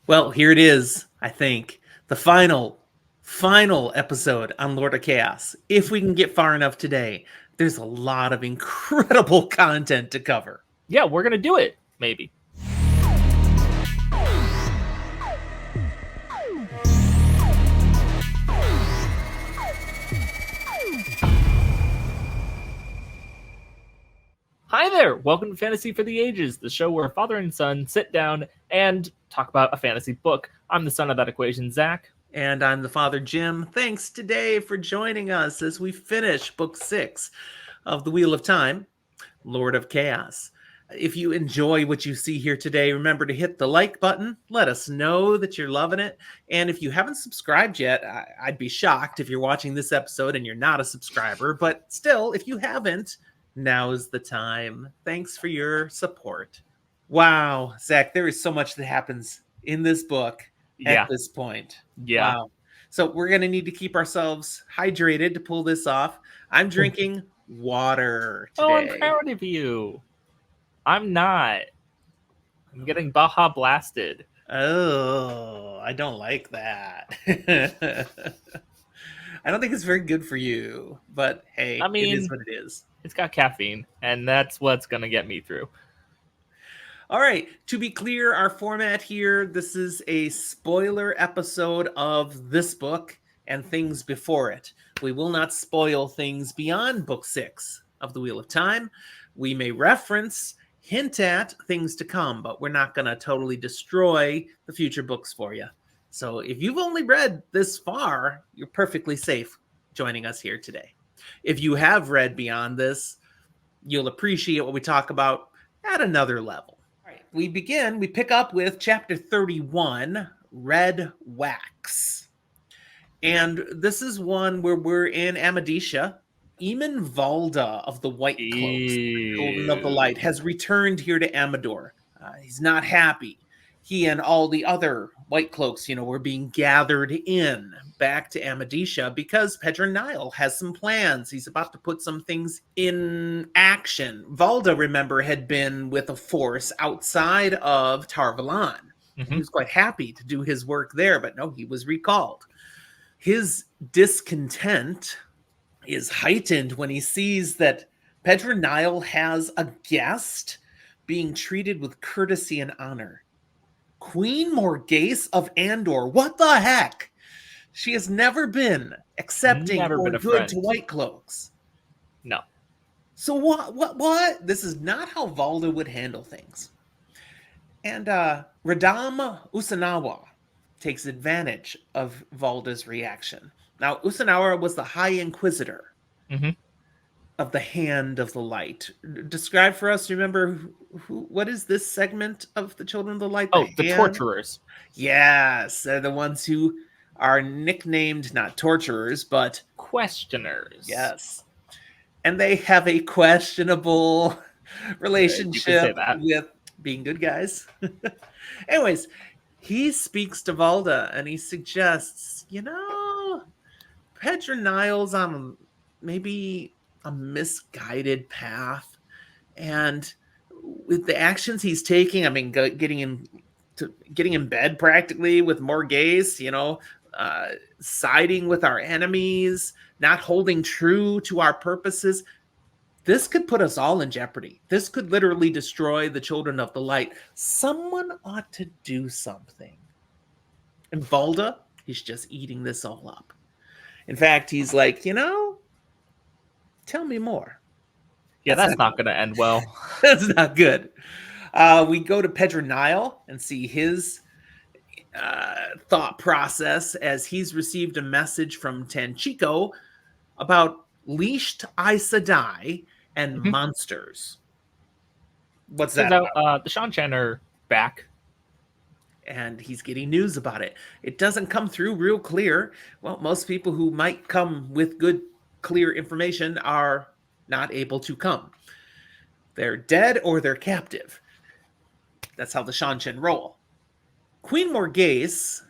Well, here it is, I think. The final episode on Lord of Chaos. If we can get far enough today, there's a lot of incredible content to cover. Yeah, we're gonna do it. Maybe. Hi there! Welcome to Fantasy for the Ages, the show where father and son sit down and talk about a fantasy book. I'm the son of that equation, Zach. And I'm the father, Jim. Thanks today for joining us as we finish Book 6 of The Wheel of Time, Lord of Chaos. If you enjoy what you see here today, remember to hit the like button. Let us know that you're loving it. And if you haven't subscribed yet, I'd be shocked if you're watching this episode and you're not a subscriber. But still, if you haven't, now's the time. Thanks for your support. Wow, Zach, there is so much that happens in this book at this point. Yeah. Wow. So we're going to need to keep ourselves hydrated to pull this off. I'm drinking water today. Oh, I'm proud of you. I'm not. I'm getting Baja blasted. Oh, I don't like that. I don't think it's very good for you, but hey, it is what it is. It's got caffeine, and that's what's going to get me through. All right, to be clear, our format here, this is a spoiler episode of this book and things before it. We will not spoil things beyond Book 6 of The Wheel of Time. We may reference, hint at things to come, but we're not going to totally destroy the future books for you. So if you've only read this far, you're perfectly safe joining us here today. If you have read beyond this, you'll appreciate what we talk about at another level. All right, we pick up with chapter 31, Red Wax. And this is one where we're in Amadisha. Eamon Valda of the White Cloaks, the Children of the Light, has returned here to Amador. He's not happy. He and all the other White Cloaks, were being gathered in back to Amadisha because Pedronile has some plans. He's about to put some things in action. Valda, remember, had been with a force outside of Tar-Valon. Mm-hmm. He was quite happy to do his work there, but no, he was recalled. His discontent is heightened when he sees that Pedronile has a guest being treated with courtesy and honor. Queen Morghese of Andor. What the heck? She has never been accepting or good to White Cloaks. No. So what? This is not how Valda would handle things. And Radam Usanawa takes advantage of Valda's reaction. Now, Usanawa was the High Inquisitor of the Hand of the Light. Describe for us, remember, what is this segment of the Children of the Light? The Torturers. Yes, they're the ones who are nicknamed not torturers, but questioners. Yes. And they have a questionable relationship with being good guys. Anyways, he speaks to Valda and he suggests, Pedronile's on maybe a misguided path, and with the actions he's taking, I mean, getting in bed practically with Morghese, siding with our enemies, not holding true to our purposes, this could put us all in jeopardy. This could literally destroy the Children of the Light. Someone ought to do something. And Valda, he's just eating this all up. In fact, he's like, tell me more. Yeah, that's not going to end well. That's not good. We go to Pedronile and see his thought process as he's received a message from Tanchico about leashed Aes Sedai and monsters. What's that about? The Shan-Chan are back. And he's getting news about it. It doesn't come through real clear. Well, most people who might come with good, clear information are not able to come. They're dead or they're captive. That's how the Shan-Chan roll. Queen Morghese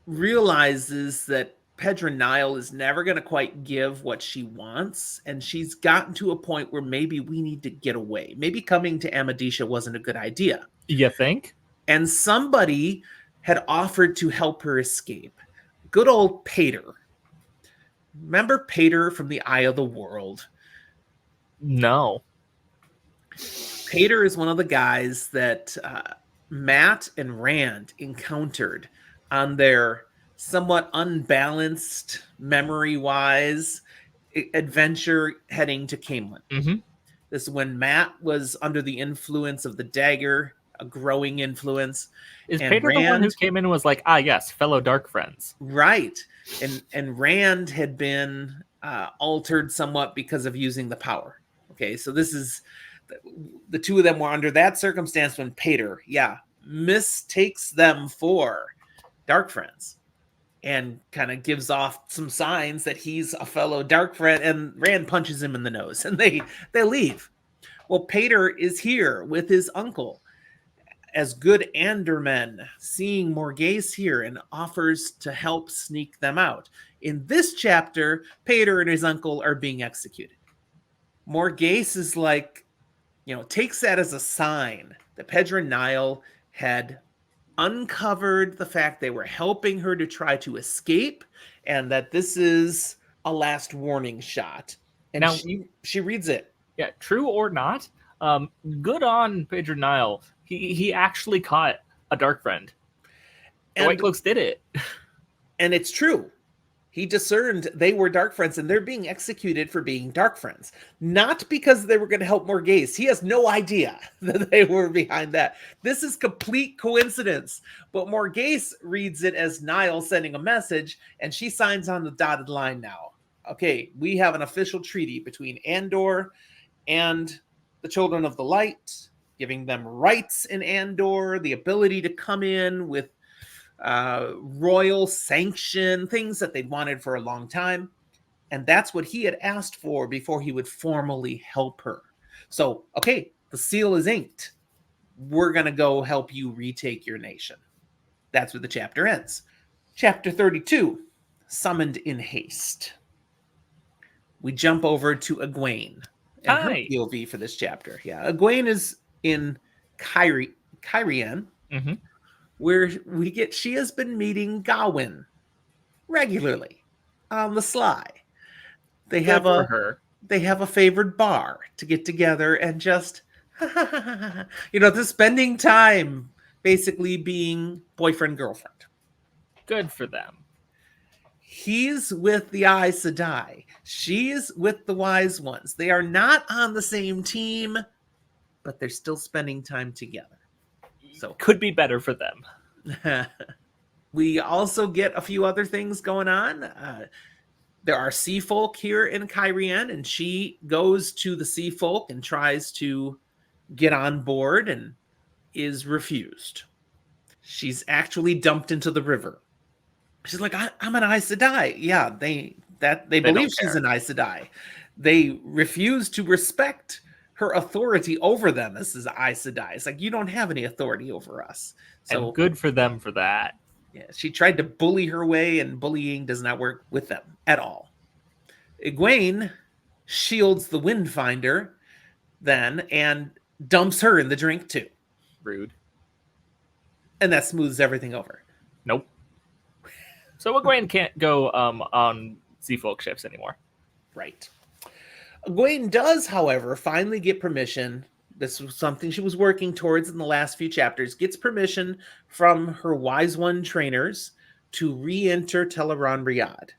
realizes that Pedronile is never going to quite give what she wants, and she's gotten to a point where maybe we need to get away. Maybe coming to Amadisha wasn't a good idea. You think? And somebody had offered to help her escape. Good old Pater. Remember Pater from the Eye of the World? No. Pater is one of the guys that Matt and Rand encountered on their somewhat unbalanced, memory-wise adventure heading to Camelin. Mm-hmm. This is when Matt was under the influence of the dagger, a growing influence. Is And Pater the one who came in and was like, yes, fellow dark friends? Right. And Rand had been altered somewhat because of using the power. Okay, so this is the two of them were under that circumstance when Pater, mistakes them for dark friends and kind of gives off some signs that he's a fellow dark friend, and Rand punches him in the nose and they leave. Well, Pater is here with his uncle as good Andermen, seeing Morghese here and offers to help sneak them out. In this chapter, Pater and his uncle are being executed. Morghese is like, takes that as a sign that Pedro and Niall had uncovered the fact they were helping her to try to escape, and that this is a last warning shot. And now, she reads it. Yeah, true or not, good on Pedro Niall. He actually caught a dark friend. The White Cloaks did it. And it's true. He discerned they were dark friends, and they're being executed for being dark friends. Not because they were going to help Morghese. He has no idea that they were behind that. This is complete coincidence. But Morghese reads it as Niall sending a message, and she signs on the dotted line now. Okay, we have an official treaty between Andor and the Children of the Light, giving them rights in Andor, the ability to come in with royal sanction, things that they'd wanted for a long time. And that's what he had asked for before he would formally help her. So, okay, the seal is inked. We're going to go help you retake your nation. That's where the chapter ends. Chapter 32, Summoned in Haste. We jump over to Egwene and her POV for this chapter. Yeah, Egwene is in Cairhien, mm-hmm. where she has been meeting Gawain regularly on the sly. They have a favored bar to get together and just they're spending time basically being boyfriend girlfriend. Good for them. He's with the Aes Sedai. She's with the Wise Ones. They are not on the same team, but they're still spending time together. So could be better for them. We also get a few other things going on. There are sea folk here in Cairhien, and she goes to the sea folk and tries to get on board and is refused. She's actually dumped into the river. She's like, I'm an Aes Sedai. Yeah, they believe she's an Aes Sedai. They refuse to respect her authority over them as Aes Sedai. It's like, you don't have any authority over us. So and good for them for that. Yeah, she tried to bully her way, and bullying does not work with them at all. Egwene shields the Windfinder then and dumps her in the drink too. Rude. And that smooths everything over. Nope. So Egwene can't go on sea folk ships anymore. Right. Egwene does, however, finally get permission. This was something she was working towards in the last few chapters. Gets permission from her Wise One trainers to re-enter Teleron Riyadh.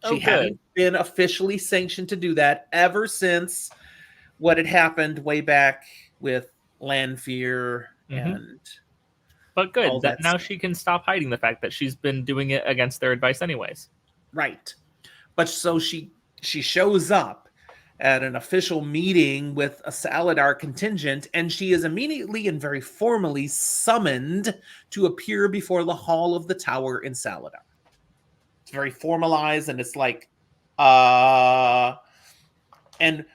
She hadn't been officially sanctioned to do that ever since what had happened way back with Lanfear and... But good, that now she can stop hiding the fact that she's been doing it against their advice anyways. Right. But so she shows up at an official meeting with a Saladar contingent, and she is immediately and very formally summoned to appear before the Hall of the Tower in Saladar. It's very formalized, and it's like, and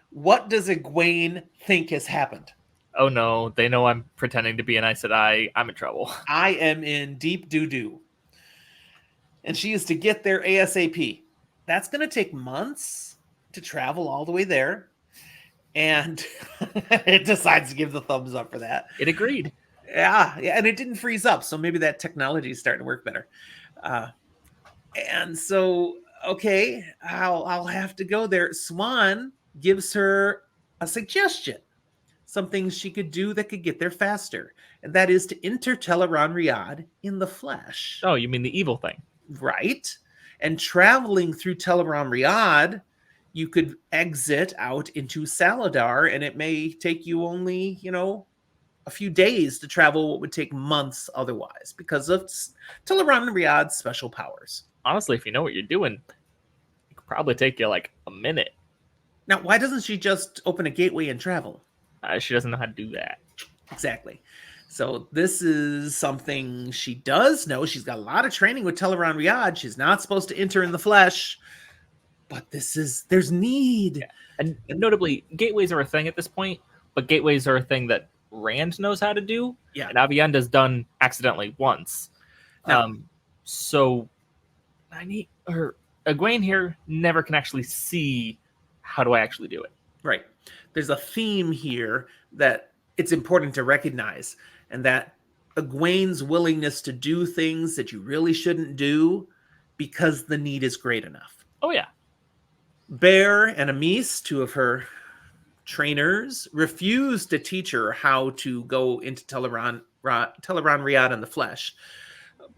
what does Egwene think has happened? Oh no, they know I'm pretending to be an Aes Sedai. I'm in trouble. I am in deep doo-doo. And she is to get there ASAP. That's going to take months to travel all the way there. And it decides to give the thumbs up for that. It agreed. Yeah, yeah, and it didn't freeze up, so maybe that technology is starting to work better. Uh, and so, okay, I'll have to go there. Swan gives her a suggestion, something she could do that could get there faster, and that is to enter Teleron Riyadh in the flesh, Oh, you mean the evil thing? right? And traveling through Teleron Riyadh, you could exit out into Saladar, and it may take you only, a few days to travel what would take months otherwise because of Teleron Riyadh's special powers. Honestly, if you know what you're doing, it could probably take you like a minute. Now, why doesn't she just open a gateway and travel? She doesn't know how to do that. Exactly. So this is something she does know. She's got a lot of training with Teleron Riyadh. She's not supposed to enter in the flesh, but there's need. Yeah. And notably, gateways are a thing at this point, but gateways are a thing that Rand knows how to do, Yeah. and Avienda's done accidentally once. Now, So Egwene here never can actually see how do I actually do it. right. There's a theme here that it's important to recognize, and that Egwene's willingness to do things that you really shouldn't do because the need is great enough. Oh yeah. Bear and Amis, two of her trainers, refused to teach her how to go into Teleron Riyadh in the flesh.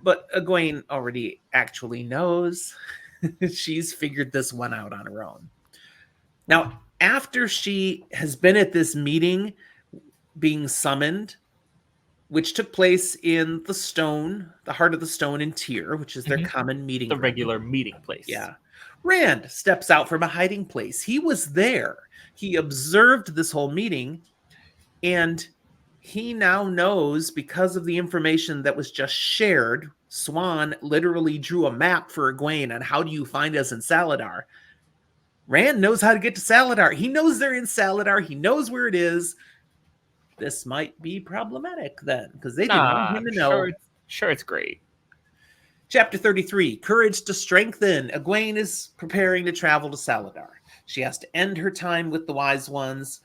But Egwene already actually knows. She's figured this one out on her own. Now, after she has been at this meeting being summoned, which took place in the heart of the stone in Tyr, which is their common meeting The ground. regular meeting place. Yeah. Rand steps out from a hiding place. He was there. He observed this whole meeting, and he now knows, because of the information that was just shared, Swan literally drew a map for Egwene on how do you find us in Saladar. Rand knows how to get to Saladar. He knows they're in Saladar. He knows where it is. This might be problematic then, because they didn't want him to know. Sure, it's great. Chapter 33, Courage to Strengthen. Egwene is preparing to travel to Saladar. She has to end her time with the Wise Ones,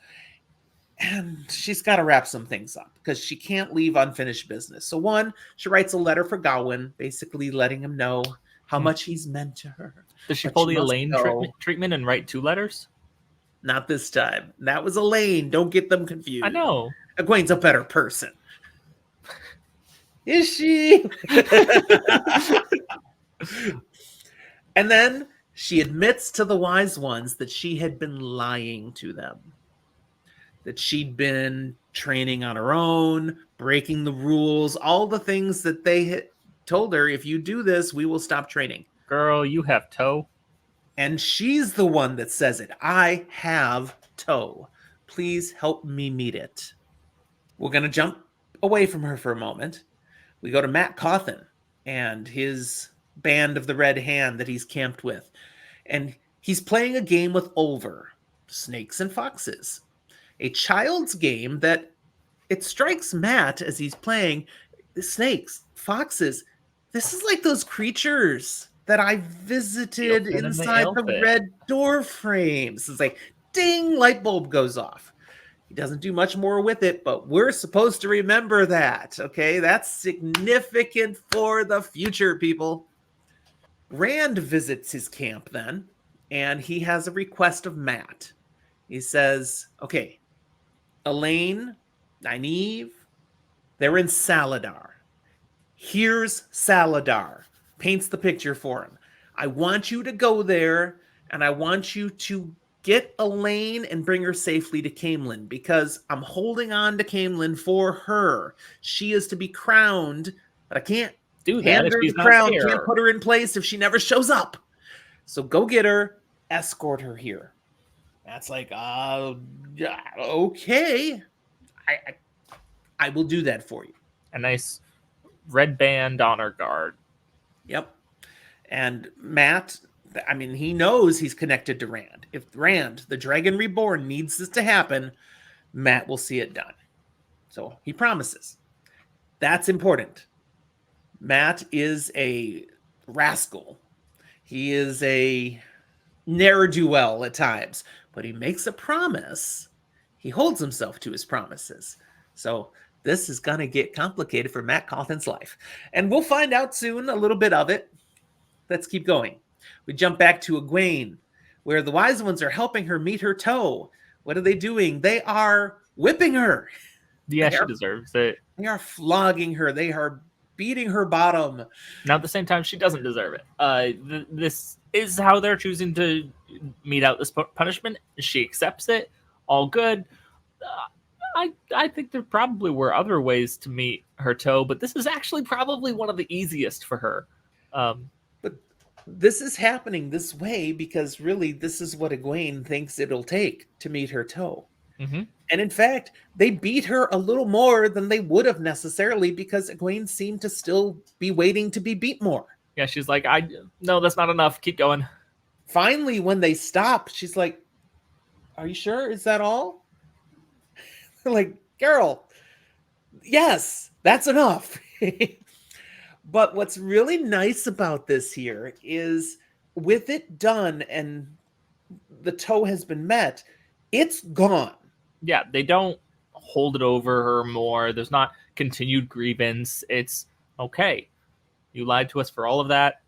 and she's got to wrap some things up because she can't leave unfinished business. So one, she writes a letter for Gawain, basically letting him know how much he's meant to her. Does she pull the Elaine treatment and write 2 letters? Not this time. That was Elaine. Don't get them confused. I know. Egwene's a better person. Is she? And then she admits to the Wise Ones that she had been lying to them. That she'd been training on her own, breaking the rules, all the things that they had told her, if you do this, we will stop training. Girl, you have toe. And she's the one that says it. I have toe. Please help me meet it. We're going to jump away from her for a moment. We go to Matt Cawthon and his band of the Red Hand that he's camped with. And he's playing a game with Ulver, Snakes and Foxes. A child's game that it strikes Matt as he's playing, snakes, foxes. This is like those creatures that I visited inside the red door frames. It's like, ding, light bulb goes off. He doesn't do much more with it, but we're supposed to remember that, okay? That's significant for the future, people. Rand visits his camp then, and he has a request of Matt. He says, okay, Elaine, Nynaeve, they're in Saladar. Here's Saladar. Paints the picture for him. I want you to go there, and I want you to get Elaine and bring her safely to Caemlyn, because I'm holding on to Caemlyn for her. She is to be crowned, but I can't do that if she's the crown. Not there. Can't put her in place if she never shows up. So go get her, escort her here. That's like, okay. I will do that for you. A nice red band honor guard. Yep. And Matt, I mean, he knows he's connected to Rand. If Rand, the Dragon Reborn, needs this to happen, Matt will see it done. So he promises. That's important. Matt is a rascal. He is a ne'er-do-well at times, but he makes a promise. He holds himself to his promises. So this is going to get complicated for Matt Cawthon's life. And we'll find out soon a little bit of it. Let's keep going. We jump back to Egwene, where the wise ones are helping her meet her toe. What are they doing? They are whipping her. Yeah, she deserves it. They are flogging her. They are beating her bottom. Now, at the same time, she doesn't deserve it. This is how they're choosing to mete out this punishment. She accepts it. All good. I think there probably were other ways to meet her toe, but this is actually probably one of the easiest for her. But this is happening this way because really this is what Egwene thinks it'll take to meet her toe. Mm-hmm. And in fact, they beat her a little more than they would have necessarily because Egwene seemed to still be waiting to be beat more. Yeah, she's like, no, that's not enough. Keep going. Finally, when they stop, she's like, are you sure? Is that all? Like, girl, yes, that's enough. But what's really nice about this here is with it done and the toe has been met, it's gone. Yeah, they don't hold it over her more. There's not continued grievance. It's okay. You lied to us for all of that.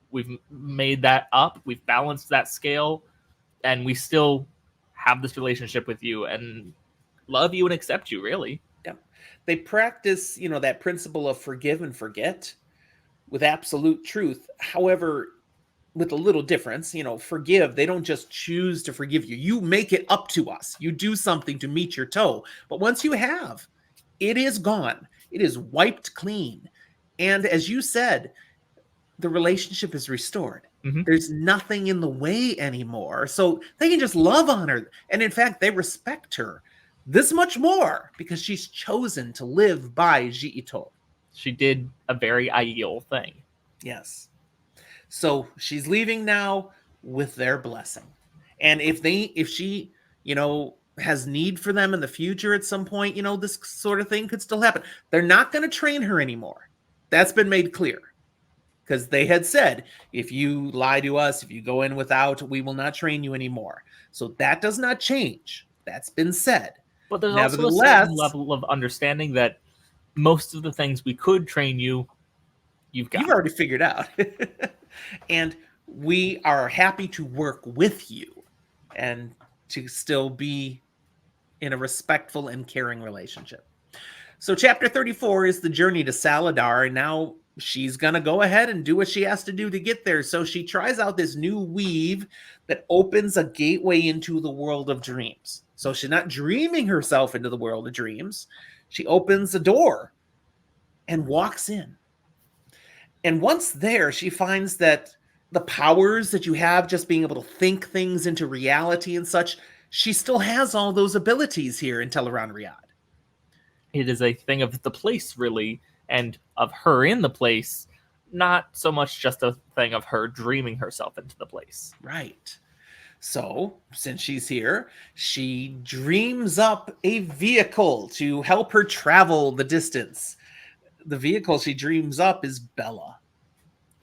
We've made that up. We've balanced that scale, and we still have this relationship with you and love you and accept you, really. Yeah. They practice, that principle of forgive and forget with absolute truth. However, with a little difference, forgive. They don't just choose to forgive you. You make it up to us. You do something to meet your toe. But once you have, it is gone. It is wiped clean. And as you said, the relationship is restored. Mm-hmm. There's nothing in the way anymore. So they can just love on her. And in fact, they respect her this much more because she's chosen to live by Ji'ito. She did a very Aiel thing. Yes. So she's leaving now with their blessing. And if she, has need for them in the future at some point, this sort of thing could still happen. They're not going to train her anymore. That's been made clear. Because they had said, if you lie to us, if you go in without, we will not train you anymore. So that does not change. That's been said. But there's also a certain level of understanding that most of the things we could train you, you've already figured out. And we are happy to work with you and to still be in a respectful and caring relationship. So chapter 34 is the journey to Saladar, and now she's going to go ahead and do what she has to do to get there. So she tries out this new weave that opens a gateway into the world of dreams. So she's not dreaming herself into the world of dreams. She opens a door and walks in. And once there, she finds that the powers that you have, just being able to think things into reality and such, she still has all those abilities here in Teleron Riyadh. It is a thing of the place, really, and of her in the place, not so much just a thing of her dreaming herself into the place. Right. So, since she's here, she dreams up a vehicle to help her travel the distance. The vehicle she dreams up is Bella.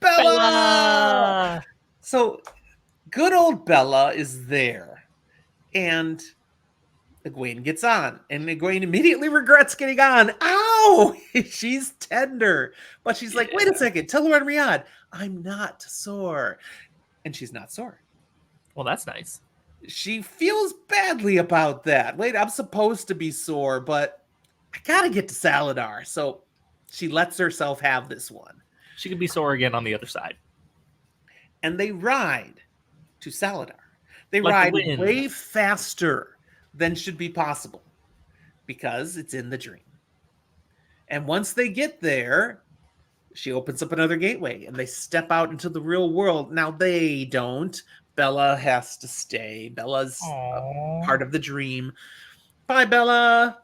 Bella! So, good old Bella is there. And Egwene gets on. And Egwene immediately regrets getting on. Ow! She's tender. But she's like, wait a second. Tell her on Riyadh, I'm not sore. And she's not sore. Well, that's nice. She feels badly about that. Wait, I'm supposed to be sore, but I gotta get to Saladar. So she lets herself have this one. She could be sore again on the other side. And they ride to Saladar. They ride way faster than should be possible because it's in the dream. And once they get there, she opens up another gateway and they step out into the real world. Now they don't. Bella has to stay. Bella's part of the dream. Bye, Bella.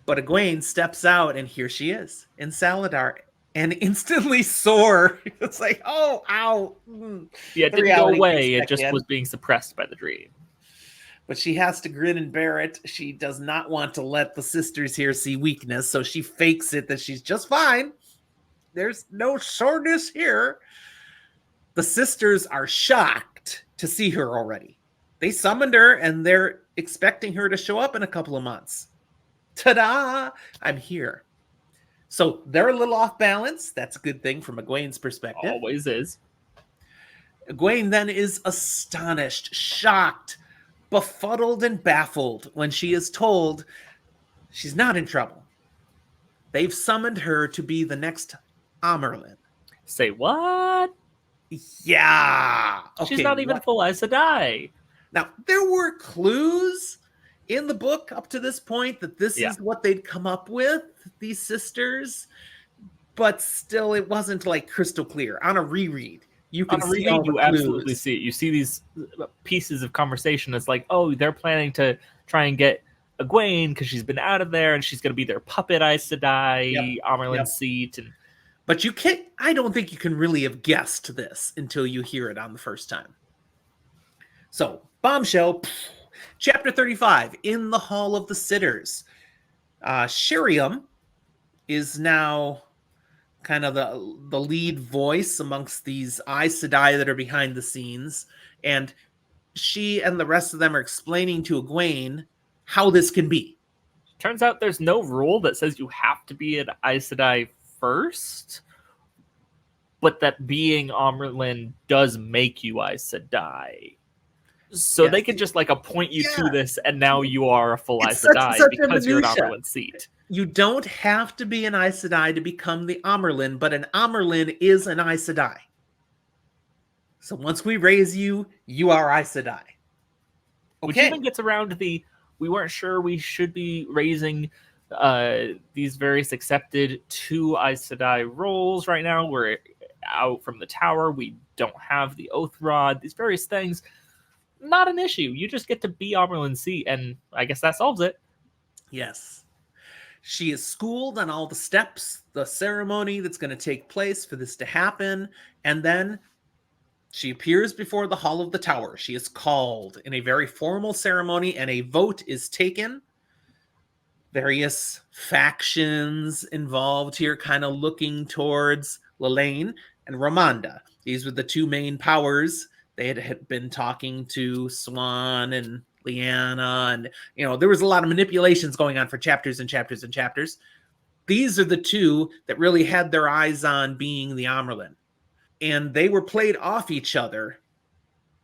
But Egwene steps out, and here she is in Saladar, and instantly sore. It's like, oh, ow. Yeah, it didn't go away. It just was being suppressed by the dream. But she has to grin and bear it. She does not want to let the sisters here see weakness, so she fakes it that she's just fine. There's no soreness here. The sisters are shocked to see her already. They summoned her, and they're expecting her to show up in a couple of months Ta-da! I'm here. So they're a little off balance. That's a good thing from Egwene's perspective. Always is. Egwene then is astonished, shocked, befuddled, and baffled when she is told she's not in trouble. They've summoned her to be the next Amerlin. Say what? Yeah. Okay, She's not even full Aes Sedai. Now, there were clues in the book up to this point that this is what they'd come up with, these sisters, but still it wasn't like crystal clear. On a reread, you can see all the clues. Absolutely see it. You see these pieces of conversation. It's like, oh, they're planning to try and get Egwene because she's been out of there and she's going to be their puppet Aes Sedai, Amerlin seat. But you can't, I don't think you can really have guessed this until you hear it on the first time. So, bombshell, chapter 35, in the Hall of the Sitters. Sheriam is now kind of the lead voice amongst these Aes Sedai that are behind the scenes, and she and the rest of them are explaining to Egwene how this can be. Turns out there's no rule that says you have to be an Aes Sedai first, but that being Amerlin does make you Aes Sedai. So they can just like appoint you to this, and now you are a full Aes Sedai because you're an Amerlin seat. You don't have to be an Aes Sedai to become the Amerlin, but an Amerlin is an Aes Sedai. So once we raise you, you are Aes Sedai. Okay. Which even gets around the, we weren't sure we should be raising these various accepted 2 Aes Sedai roles right now. We're out from the tower. We don't have the Oath Rod. These various things. Not an issue. You just get to be Amerlin seat, and I guess that solves it. Yes. She is schooled on all the steps, the ceremony that's going to take place for this to happen, and then she appears before the Hall of the Tower. She is called in a very formal ceremony, and a vote is taken. Various factions involved here, kind of looking towards Lelaine and Ramonda. These were the 2 main powers. They had been talking to Swan and Lyanna, and there was a lot of manipulations going on for chapters and chapters and chapters. These are the 2 that really had their eyes on being the Amerlin, and they were played off each other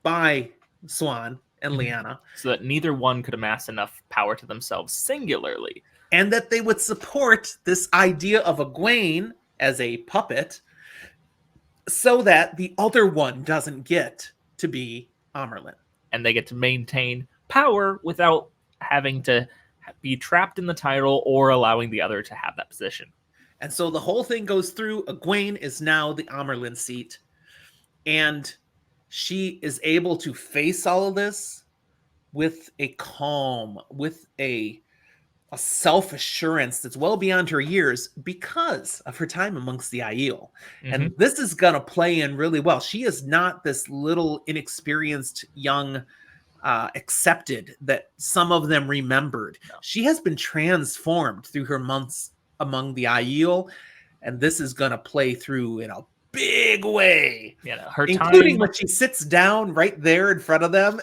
by Swan and Lyanna, so that neither one could amass enough power to themselves singularly, and that they would support this idea of Egwene as a puppet, so that the other one doesn't get to be Amerlin, and they get to maintain power without having to be trapped in the title or allowing the other to have that position. And so the whole thing goes through. Egwene is now the Amerlin seat, and she is able to face all of this with a calm, with a self-assurance that's well beyond her years because of her time amongst the Aiel. And this is going to play in really well. She is not this little inexperienced young accepted that some of them remembered. No. She has been transformed through her months among the Aiel, and this is going to play through in a big way. Her including when she sits down right there in front of them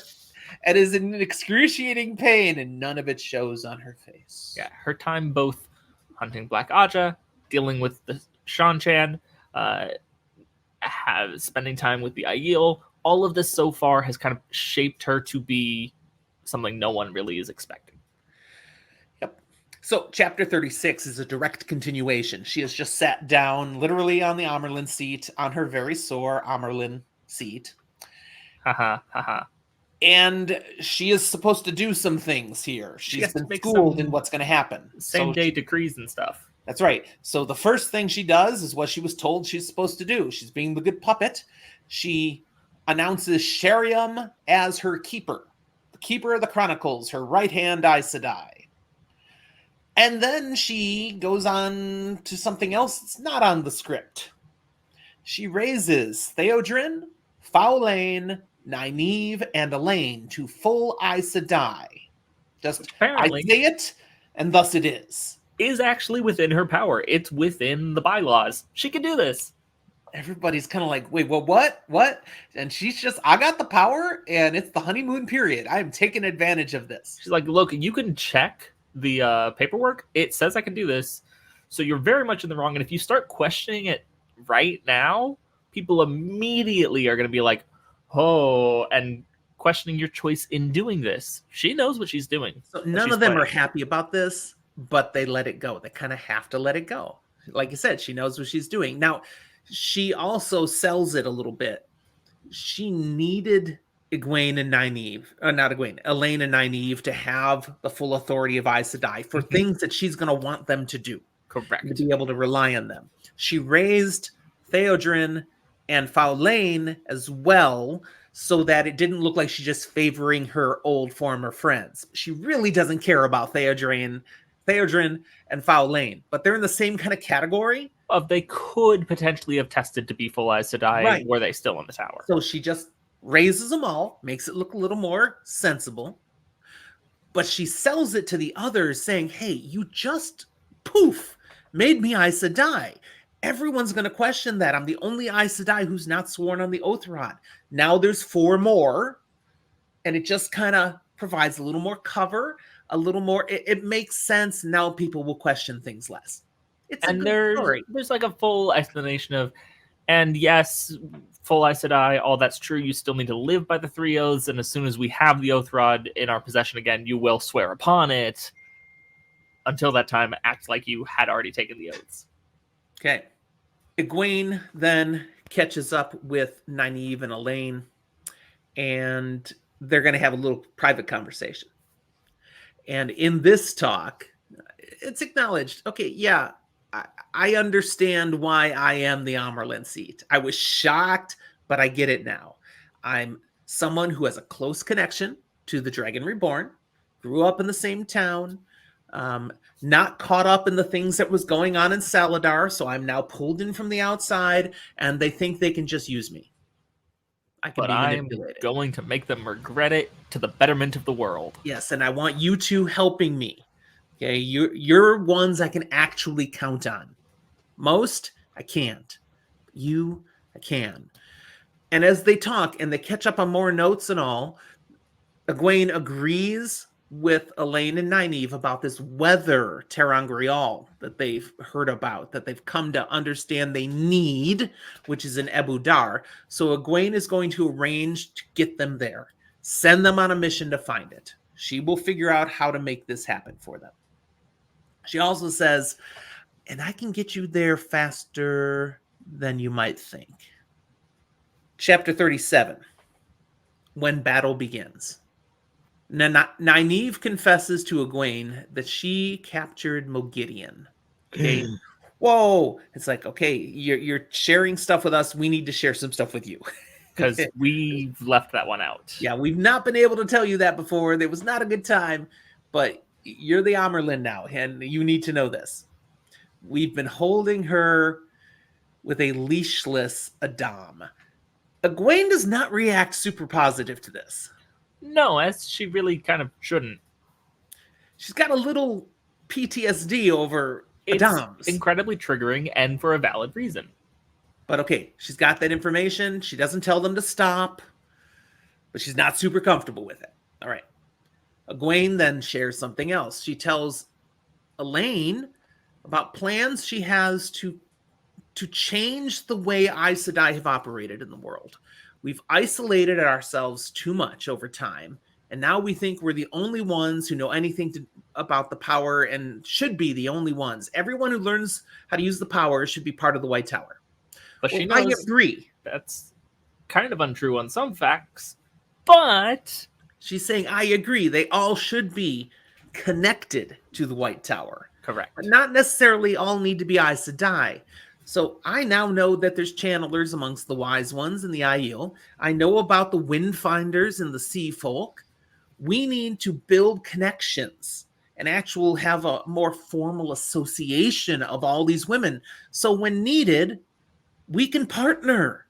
and is in excruciating pain, and none of it shows on her face. Yeah, her time both hunting Black Aja, dealing with the Shan-Chan, spending time with the Aiel, all of this so far has kind of shaped her to be something no one really is expecting. Yep. So chapter 36 is a direct continuation. She has just sat down literally on the Amerlin seat, on her very sore Amerlin seat. And she is supposed to do some things here. She's been schooled in what's going to happen. Same-day decrees and stuff. That's right. So the first thing she does is what she was told she's supposed to do. She's being the good puppet. She announces Sheriam as her keeper. The keeper of the chronicles, her right-hand Aes Sedai. And then she goes on to something else that's not on the script. She raises Theodrin, Faolain, Nynaeve, and Elaine to full Aes Sedai. Just apparently, I say it, and thus it is. Is actually within her power. It's within the bylaws. She can do this. Everybody's kind of like, wait, what? And she's just, I got the power, and it's the honeymoon period. I am taking advantage of this. She's like, look, you can check the paperwork, it says I can do this. So you're very much in the wrong. And if you start questioning it right now, people immediately are going to be like, oh, and questioning your choice in doing this. She knows what she's doing. So none of them are happy about this, but they let it go. They kind of have to let it go. Like you said, she knows what she's doing. Now, she also sells it a little bit. She needed Egwene and Nynaeve, not Egwene, Elaine and Nynaeve to have the full authority of Aes Sedai for things that she's going to want them to do. Correct. To be able to rely on them. She raised Theodrin and Faolain as well, so that it didn't look like she's just favoring her old former friends. She really doesn't care about Theodrin and Faolain, but they're in the same kind of category. Of they could potentially have tested to be full Aes Sedai, Right. were they still in the tower? So she just raises them all, makes it look a little more sensible, but she sells it to the others saying, hey, you just, poof, made me Aes Sedai. Everyone's going to question that. I'm the only Aes Sedai who's not sworn on the Oath Rod. Now there's 4 more, and it just kind of provides a little more cover, a little more. It makes sense. Now people will question things less. It's and a good story. There's like a full explanation of, and yes, full Aes Sedai, all that's true. You still need to live by the 3 oaths, and as soon as we have the Oath Rod in our possession again, you will swear upon it. Until that time, act like you had already taken the oaths. Okay. Egwene then catches up with Nynaeve and Elaine, and they're going to have a little private conversation. And in this talk, it's acknowledged, okay, yeah, I understand why I am the Amerlin seat. I was shocked, but I get it now. I'm someone who has a close connection to the Dragon Reborn, grew up in the same town, not caught up in the things that was going on in Saladar, so I'm now pulled in from the outside, and they think they can just use me. But I'm going to make them regret it to the betterment of the world. Yes, and I want you two helping me. Okay, you're ones I can actually count on. Most, I can't. You, I can. And as they talk and they catch up on more notes and all, Egwene agrees with Elaine and Nynaeve about this weather ter'angreal that they've heard about, that they've come to understand they need, which is in Ebu Dar. So Egwene is going to arrange to get them there, send them on a mission to find it. She will figure out how to make this happen for them. She also says, and I can get you there faster than you might think. Chapter 37, when battle begins. Nynaeve confesses to Egwene that she captured Moghedien. Okay. Whoa. It's like, okay, you're sharing stuff with us. We need to share some stuff with you. Because we've left that one out. Yeah, we've not been able to tell you that before. It was not a good time, but you're the Amerlin now, and you need to know this. We've been holding her with a leashless Adam. Egwene does not react super positive to this. No, as she really kind of shouldn't. She's got a little PTSD over Adams. It's incredibly triggering, and for a valid reason. But okay, she's got that information. She doesn't tell them to stop, but she's not super comfortable with it. All right. Egwene then shares something else. She tells Elaine about plans she has to change the way Aes Sedai have operated in the world. We've isolated ourselves too much over time, and now we think we're the only ones who know anything about the power and should be the only ones. Everyone who learns how to use the power should be part of the White Tower. But she knows I agree. That's kind of untrue on some facts, but she's saying, I agree. They all should be connected to the White Tower. Correct. But not necessarily all need to be Aes Sedai. So I now know that there's channelers amongst the wise ones in the Aiel. I know about the Windfinders and the Sea Folk. We need to build connections and actually have a more formal association of all these women. So when needed, we can partner.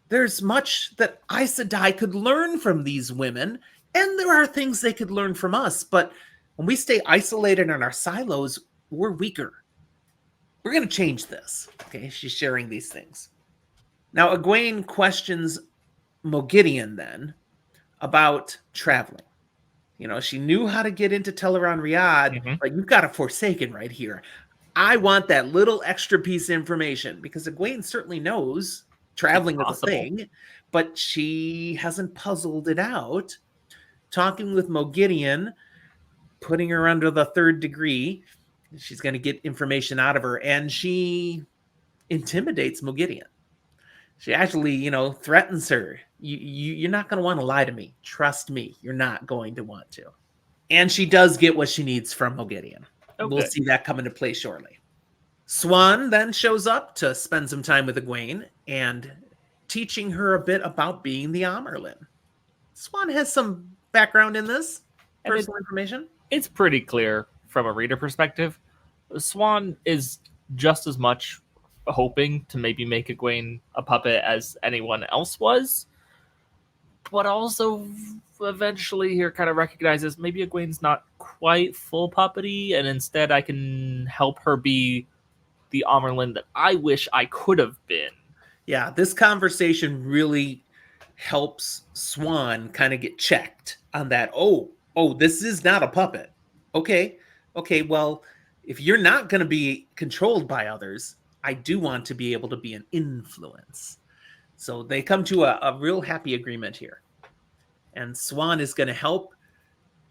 There's much that Aes Sedai could learn from these women, and there are things they could learn from us. But when we stay isolated in our silos, we're weaker. We're going to change this. Okay, she's sharing these things. Now, Egwene questions Moghedien then about traveling. She knew how to get into Teleron Riyadh, Mhm. but you've got a Forsaken right here. I want that little extra piece of information because Egwene certainly knows It's traveling is a possible. thing, but she hasn't puzzled it out. Talking with Mogideon, putting her under the third degree, she's going to get information out of her, and she intimidates Mogideon. She actually, threatens her. You're not going to want to lie to me. Trust me, you're not going to want to. And she does get what she needs from Mogideon. Oh, We'll good. see that come into play shortly. Swan then shows up to spend some time with Egwene and teaching her a bit about being the Amerlin. Swan has some background in this, And personal information. it's pretty clear from a reader perspective. Swan is just as much hoping to maybe make Egwene a puppet as anyone else was, but also eventually here kind of recognizes maybe Egwene's not quite full puppety, and instead I can help her be the Amerlin that I wish I could have been. Yeah, this conversation really helps Swan kind of get checked on that. Oh, this is not a puppet. Okay, well, if you're not going to be controlled by others, I do want to be able to be an influence. So they come to a real happy agreement here. And Swan is going to help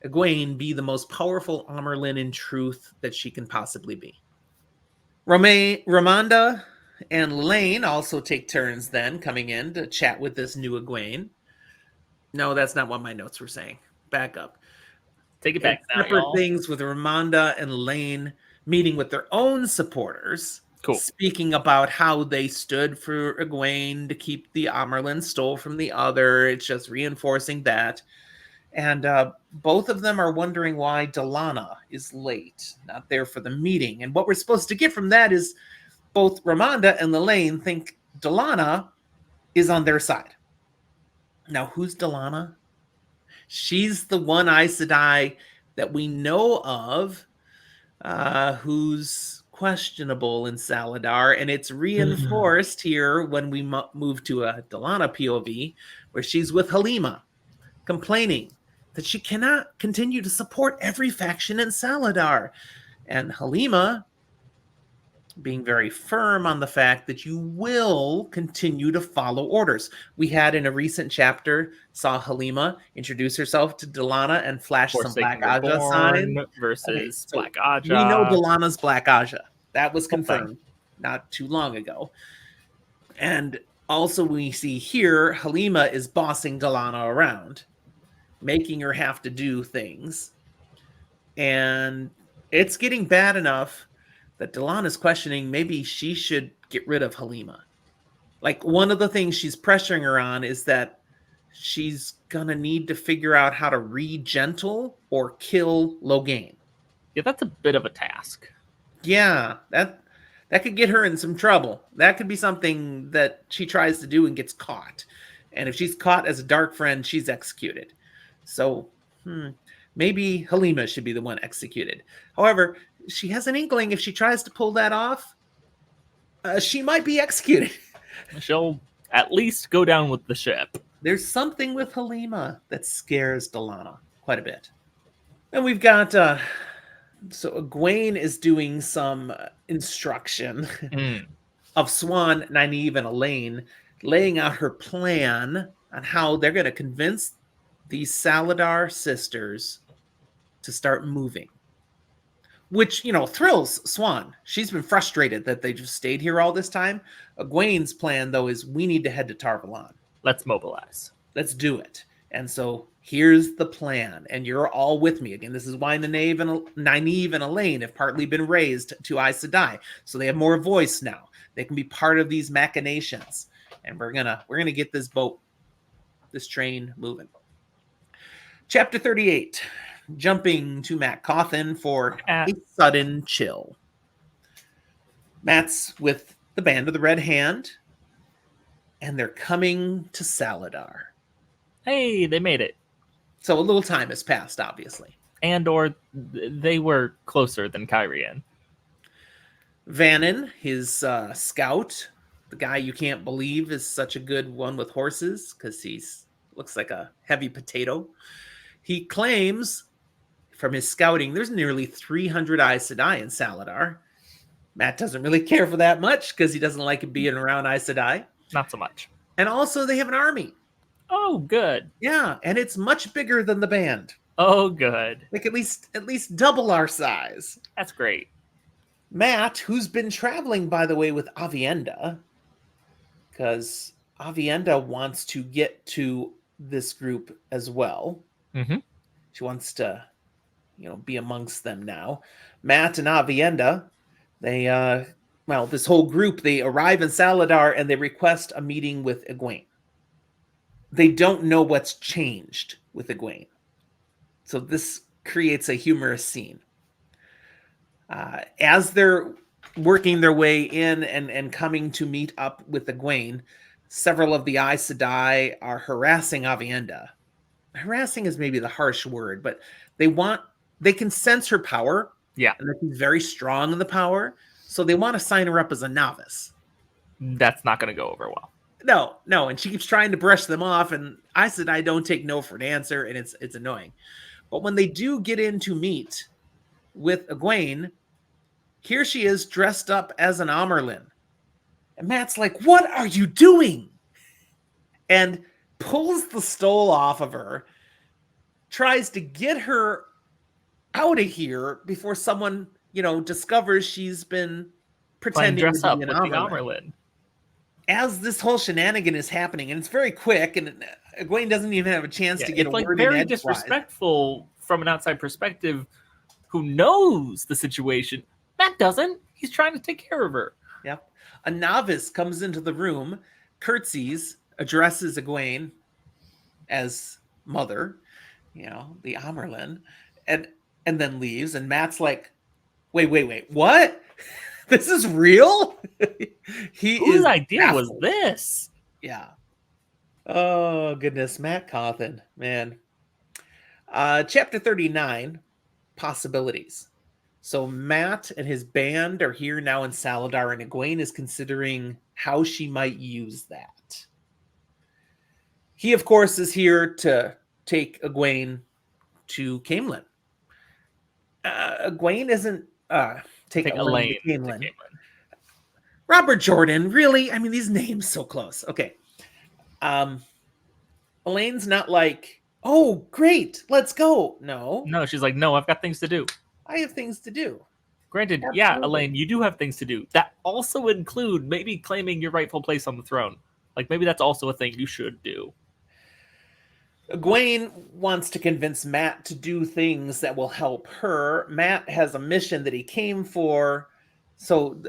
Egwene be the most powerful Amerlin in truth that she can possibly be. Ramonda and Lane also take turns then coming in to chat with this new Egwene. No, that's not what my notes were saying. Back up. Take it It's back now, separate y'all. things with Ramonda and Lane meeting with their own supporters, Cool. speaking about how they stood for Egwene to keep the Amerlin stole from the other. It's just reinforcing that. And both of them are wondering why Delana is late, not there for the meeting. And what we're supposed to get from that is both Ramonda and Lelaine think Delana is on their side. Now, who's Delana? She's the one Aes Sedai that we know of who's questionable in Saladar, and it's reinforced here when we move to a Delana POV, where she's with Halima, complaining that she cannot continue to support every faction in Saladar. And Halima being very firm on the fact that you will continue to follow orders. We had in a recent chapter, saw Halima introduce herself to Delana and flash some Black Forsaken Aja sign. Reborn Okay, versus so Black we know Aja. Delana's Black Aja. That was Whole thing. confirmed not too long ago. And also we see here, Halima is bossing Delana around, making her have to do things. And it's getting bad enough that Delana's questioning maybe she should get rid of Halima. Like, one of the things she's pressuring her on is that she's gonna need to figure out how to re-gentle or kill Logain. Yeah, that's a bit of a task. Yeah, that could get her in some trouble. That could be something that she tries to do and gets caught. And if she's caught as a dark friend, she's executed. So, maybe Halima should be the one executed. However, she has an inkling if she tries to pull that off, she might be executed. She'll at least go down with the ship. There's something with Halima that scares Delana quite a bit. And we've got so Egwene is doing some instruction of Swan, Nynaeve, and Elaine, laying out her plan on how they're going to convince these Saladar sisters to start moving. Which, thrills Swan. She's been frustrated that they just stayed here all this time. Egwene's plan, though, is we need to head to Tarvalon. Let's mobilize. Let's do it. And so here's the plan. And you're all with me. Again, this is why Nynaeve and Elaine have partly been raised to Aes Sedai. So they have more voice now. They can be part of these machinations. And we're gonna get this train moving. Chapter 38. Jumping to Matt Cawthon for a sudden chill. Matt's with the Band of the Red Hand, and they're coming to Saladar. Hey, they made it. So a little time has passed, obviously. And or they were closer than Kyrian. Vannon, his scout, the guy you can't believe is such a good one with horses because he's looks like a heavy potato. He claims from his scouting there's nearly 300 Aes Sedai in Saladar. Matt doesn't really care for that much because he doesn't like being around Aes Sedai. Not so much. And also they have an army. Oh, good. Yeah, and it's much bigger than the band. Oh, good. Like at least double our size. That's great. Matt, who's been traveling, by the way, with Avienda, because Avienda wants to get to this group as well. Mm-hmm. She wants to, be amongst them now. Matt and Avienda, they, this whole group, they arrive in Saladar and they request a meeting with Egwene. They don't know what's changed with Egwene. So this creates a humorous scene. As they're working their way in and coming to meet up with Egwene, several of the Aes Sedai are harassing Avienda. Harassing is maybe the harsh word, but they can sense her power. Yeah. And that she's very strong in the power. So they want to sign her up as a novice. That's not going to go over well. No. And she keeps trying to brush them off. And Aes Sedai don't take no for an answer. And it's annoying. But when they do get in to meet with Egwene, here she is dressed up as an Amerlin. And Matt's like, what are you doing? And pulls the stole off of her, tries to get her out of here before someone, discovers she's been pretending dress to up be with an the Amerlin. Amerlin. As this whole shenanigan is happening, and it's very quick, and Egwene doesn't even have a chance to get a word in very edgewise. disrespectful from an outside perspective who knows the situation. Matt doesn't. He's trying to take care of her. Yep. A novice comes into the room, curtsies, addresses Egwene as mother, the Amerlin, and then leaves. And Matt's like, wait, what? This is real? Whose idea was this? Yeah. Oh, goodness. Matt Cawthon, man. Chapter 39, Possibilities. So Matt and his band are here now in Saladar, and Egwene is considering how she might use that. He, of course, is here to take Egwene to Camelin. Egwene isn't take Elaine to Camelin. Robert Jordan, really? I mean, these names so close. Okay. Elaine's not like, oh, great, let's go. No, she's like, no, I've got things to do. I have things to do. Granted, absolutely. Yeah, Elaine, you do have things to do. That also include maybe claiming your rightful place on the throne. Like, maybe that's also a thing you should do. Egwene wants to convince Matt to do things that will help her. Matt has a mission that he came for, so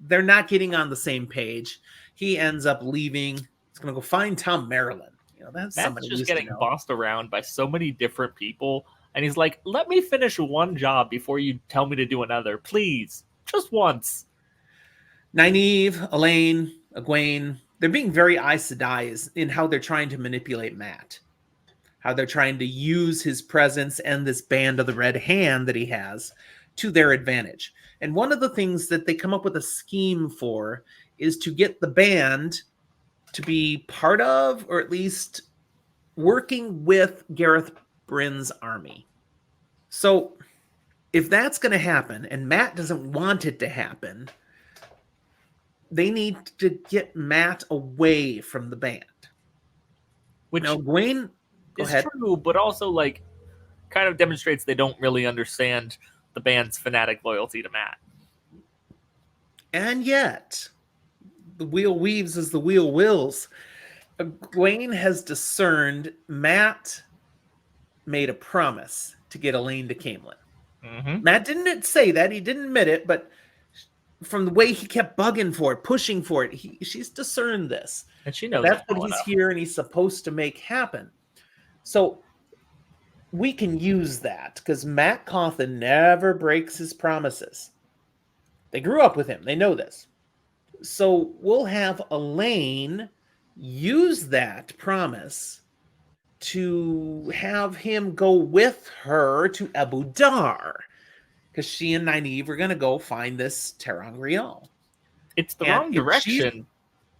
they're not getting on the same page. He ends up leaving. He's going to go find Tom Maryland. That's Matt's just getting bossed around by so many different people. And he's like, let me finish one job before you tell me to do another. Please. Just once. Nynaeve, Elaine, Egwene, they're being very Aes Sedai in how they're trying to manipulate Matt. How they're trying to use his presence and this band of the Red Hand that he has to their advantage. And one of the things that they come up with a scheme for is to get the band to be part of, or at least working with Gareth Bryn's army. So if that's going to happen, and Matt doesn't want it to happen, they need to get Matt away from the band. Which now, Egwene is true, but also kind of demonstrates they don't really understand the band's fanatic loyalty to Matt. And yet, the wheel weaves as the wheel wills. Egwene has discerned Matt made a promise to get Elaine to Camelin. Mm-hmm. Matt didn't say that. He didn't admit it, but from the way he kept bugging for it, pushing for it, she's discerned this. And she knows that's what he's here and he's supposed to make happen. So we can use that because Matt Cawthon never breaks his promises. They grew up with him. They know this. So we'll have Elaine use that promise to have him go with her to Abu Dar, because she and Nynaeve are going to go find this ter'angreal. It's the wrong direction,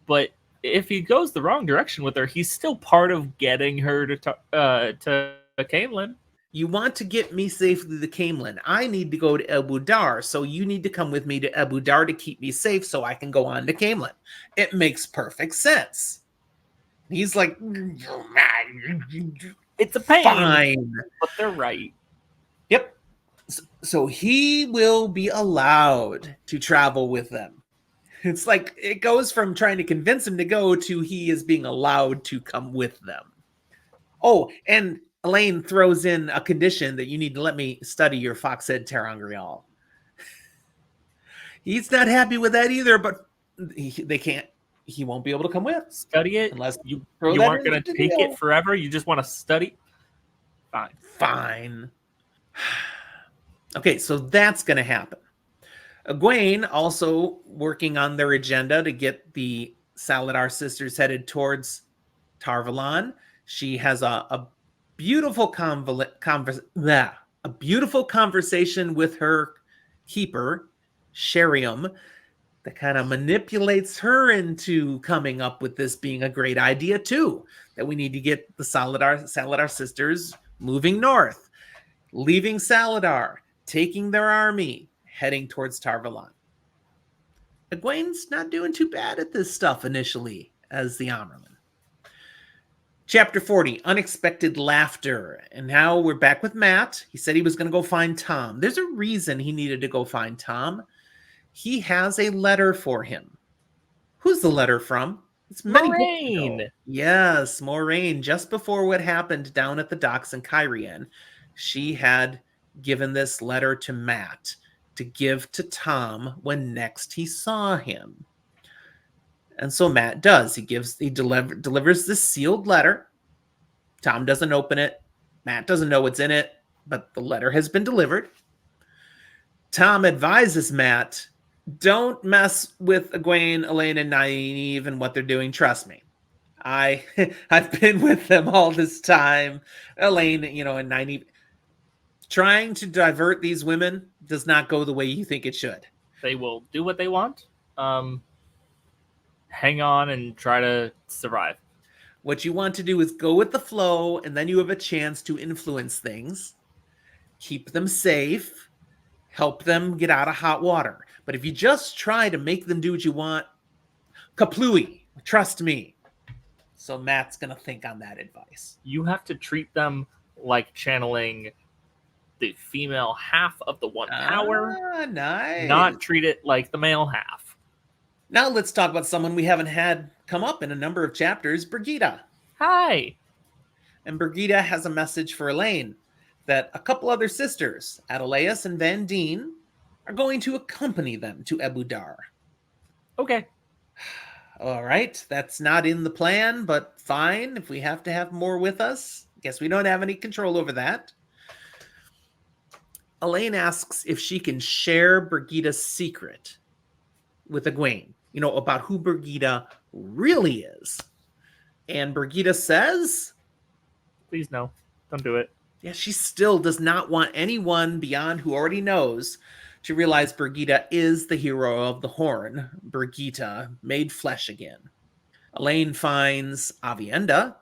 but if he goes the wrong direction with her, he's still part of getting her to Camelin. You want to get me safely to Camelin. I need to go to Abu Dar, so you need to come with me to Abu Dar to keep me safe so I can go on to Camelin. It makes perfect sense. He's like, It's a pain, fine. but they're right. Yep. So he will be allowed to travel with them. It's like it goes from trying to convince him to go to he is being allowed to come with them. Oh, and Elaine throws in a condition that you need to let me study your Foxhead Terangrial. He's not happy with that either, but they can't. He won't be able to come with. Study it. Unless you throw that aren't in going to the take deal. it forever. You just want to study. Fine. Fine. Okay, so that's going to happen. Egwene also working on their agenda to get the Saladar sisters headed towards Tarvalon. She has a beautiful conversation with her keeper, Sheriam, that kind of manipulates her into coming up with this being a great idea too. That we need to get the Saladar sisters moving north, leaving Saladar, taking their army, heading towards Tarvalon. Egwene's not doing too bad at this stuff initially as the Amyrlin. Chapter 40, Unexpected Laughter. And now we're back with Matt. He said he was going to go find Tom. There's a reason he needed to go find Tom. He has a letter for him. Who's the letter from? It's many Moraine. Yes, Moraine. Just before what happened down at the docks in Kyrian, she had given this letter to Matt to give to Tom when next he saw him. And so Matt does. He delivers this sealed letter. Tom doesn't open it. Matt doesn't know what's in it, but the letter has been delivered. Tom advises Matt, don't mess with Egwene, Elaine, and Nynaeve and what they're doing. Trust me. I've been with them all this time. Elaine, and Nynaeve. Trying to divert these women does not go the way you think it should. They will do what they want. Hang on and try to survive. What you want to do is go with the flow, and then you have a chance to influence things, keep them safe, help them get out of hot water. But if you just try to make them do what you want, kaplooey, trust me. So Matt's going to think on that advice. You have to treat them like channeling the female half of the one power. Nice. Not treat it like the male half. Now let's talk about someone we haven't had come up in a number of chapters, Brigida. Hi. And Brigida has a message for Elaine that a couple other sisters, Adelaus and Vandene, are going to accompany them to Abu Dar. Okay. All right. That's not in the plan, but fine. If we have to have more with us, guess we don't have any control over that. Elaine asks if she can share Brigida's secret with Egwene, about who Brigida really is. And Brigida says, please no, don't do it. Yeah, she still does not want anyone beyond who already knows to realize Brigida is the hero of the Horn, Brigida, made flesh again. Elaine finds Avienda,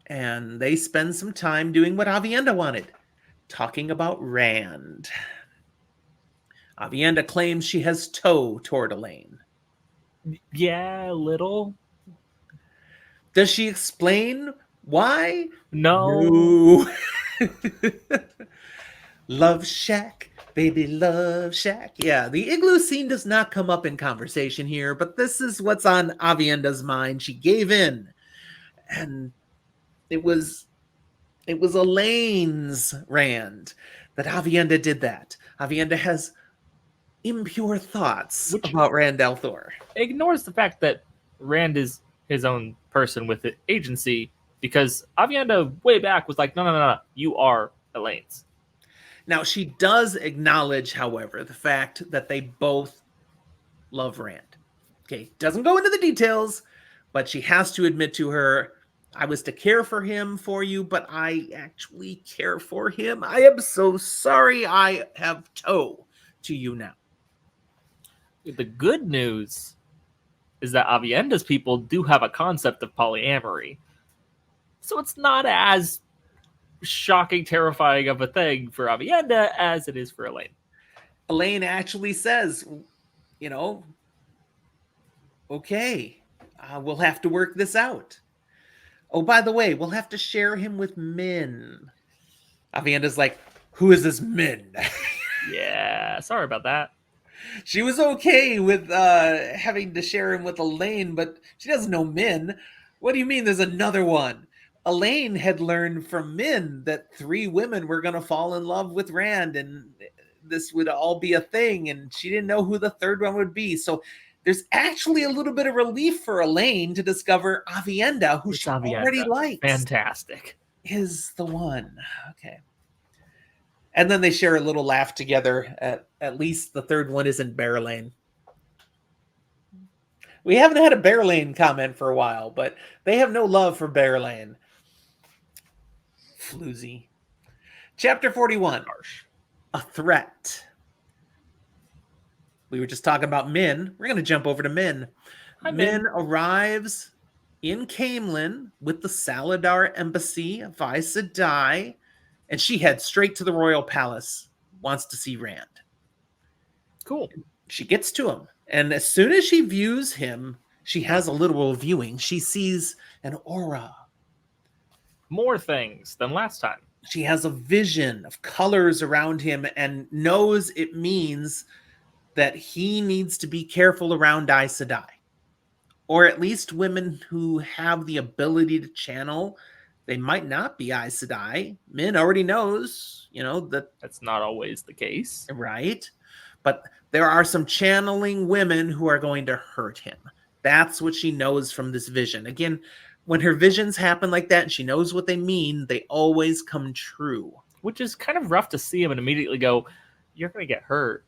and they spend some time doing what Avienda wanted, talking about Rand. Avienda claims she has toe toward Elaine. Yeah, a little. Does she explain why? No. Love Shack, baby, Love Shack. Yeah, the igloo scene does not come up in conversation here, but this is what's on Avienda's mind. She gave in, and it was Elaine's Rand that Avienda did that. Avienda has impure thoughts about Rand al'Thor. Ignores the fact that Rand is his own person with agency, because Avienda way back was like, no, you are Elaine's. Now, she does acknowledge, however, the fact that they both love Rand. Okay, doesn't go into the details, but she has to admit to her, I was to care for him for you, but I actually care for him. I am so sorry I have toe to you now. The good news is that Avienda's people do have a concept of polyamory. So it's not as shocking, terrifying of a thing for Avienda as it is for Elaine. Elaine actually says, you know, okay, we'll have to work this out. Oh, by the way, we'll have to share him with Min. Avienda's like, who is this Min? Yeah, sorry about that. She was okay with having to share him with Elaine, but she doesn't know Min. What do you mean there's another one? Elaine had learned from Min that 3 women were going to fall in love with Rand and this would all be a thing, and she didn't know who the third one would be. So there's actually a little bit of relief for Elaine to discover Avienda, who It's she Avienda. already likes, Fantastic. is the one. Okay. And then they share a little laugh together. At least the third one isn't Bearlane. We haven't had a Bearlane comment for a while, but they have no love for Bearlane. Floozy. Chapter 41. Harsh. A threat. We were just talking about Min. We're going to jump over to Min. Hi, Min Min. arrives in Camelin with the Saladar embassy of Aes Sedai, and she heads straight to the royal palace, wants to see Rand. Cool. She gets to him, and as soon as she views him, she has a literal viewing. She sees an aura. More things than last time. She has a vision of colors around him and knows it means that he needs to be careful around Aes Sedai. Or at least women who have the ability to channel. They might not be Aes Sedai. Min already knows, that That's not always the case. right? But there are some channeling women who are going to hurt him. That's what she knows from this vision. Again, when her visions happen like that and she knows what they mean, they always come true. Which is kind of rough to see him and immediately go, you're going to get hurt.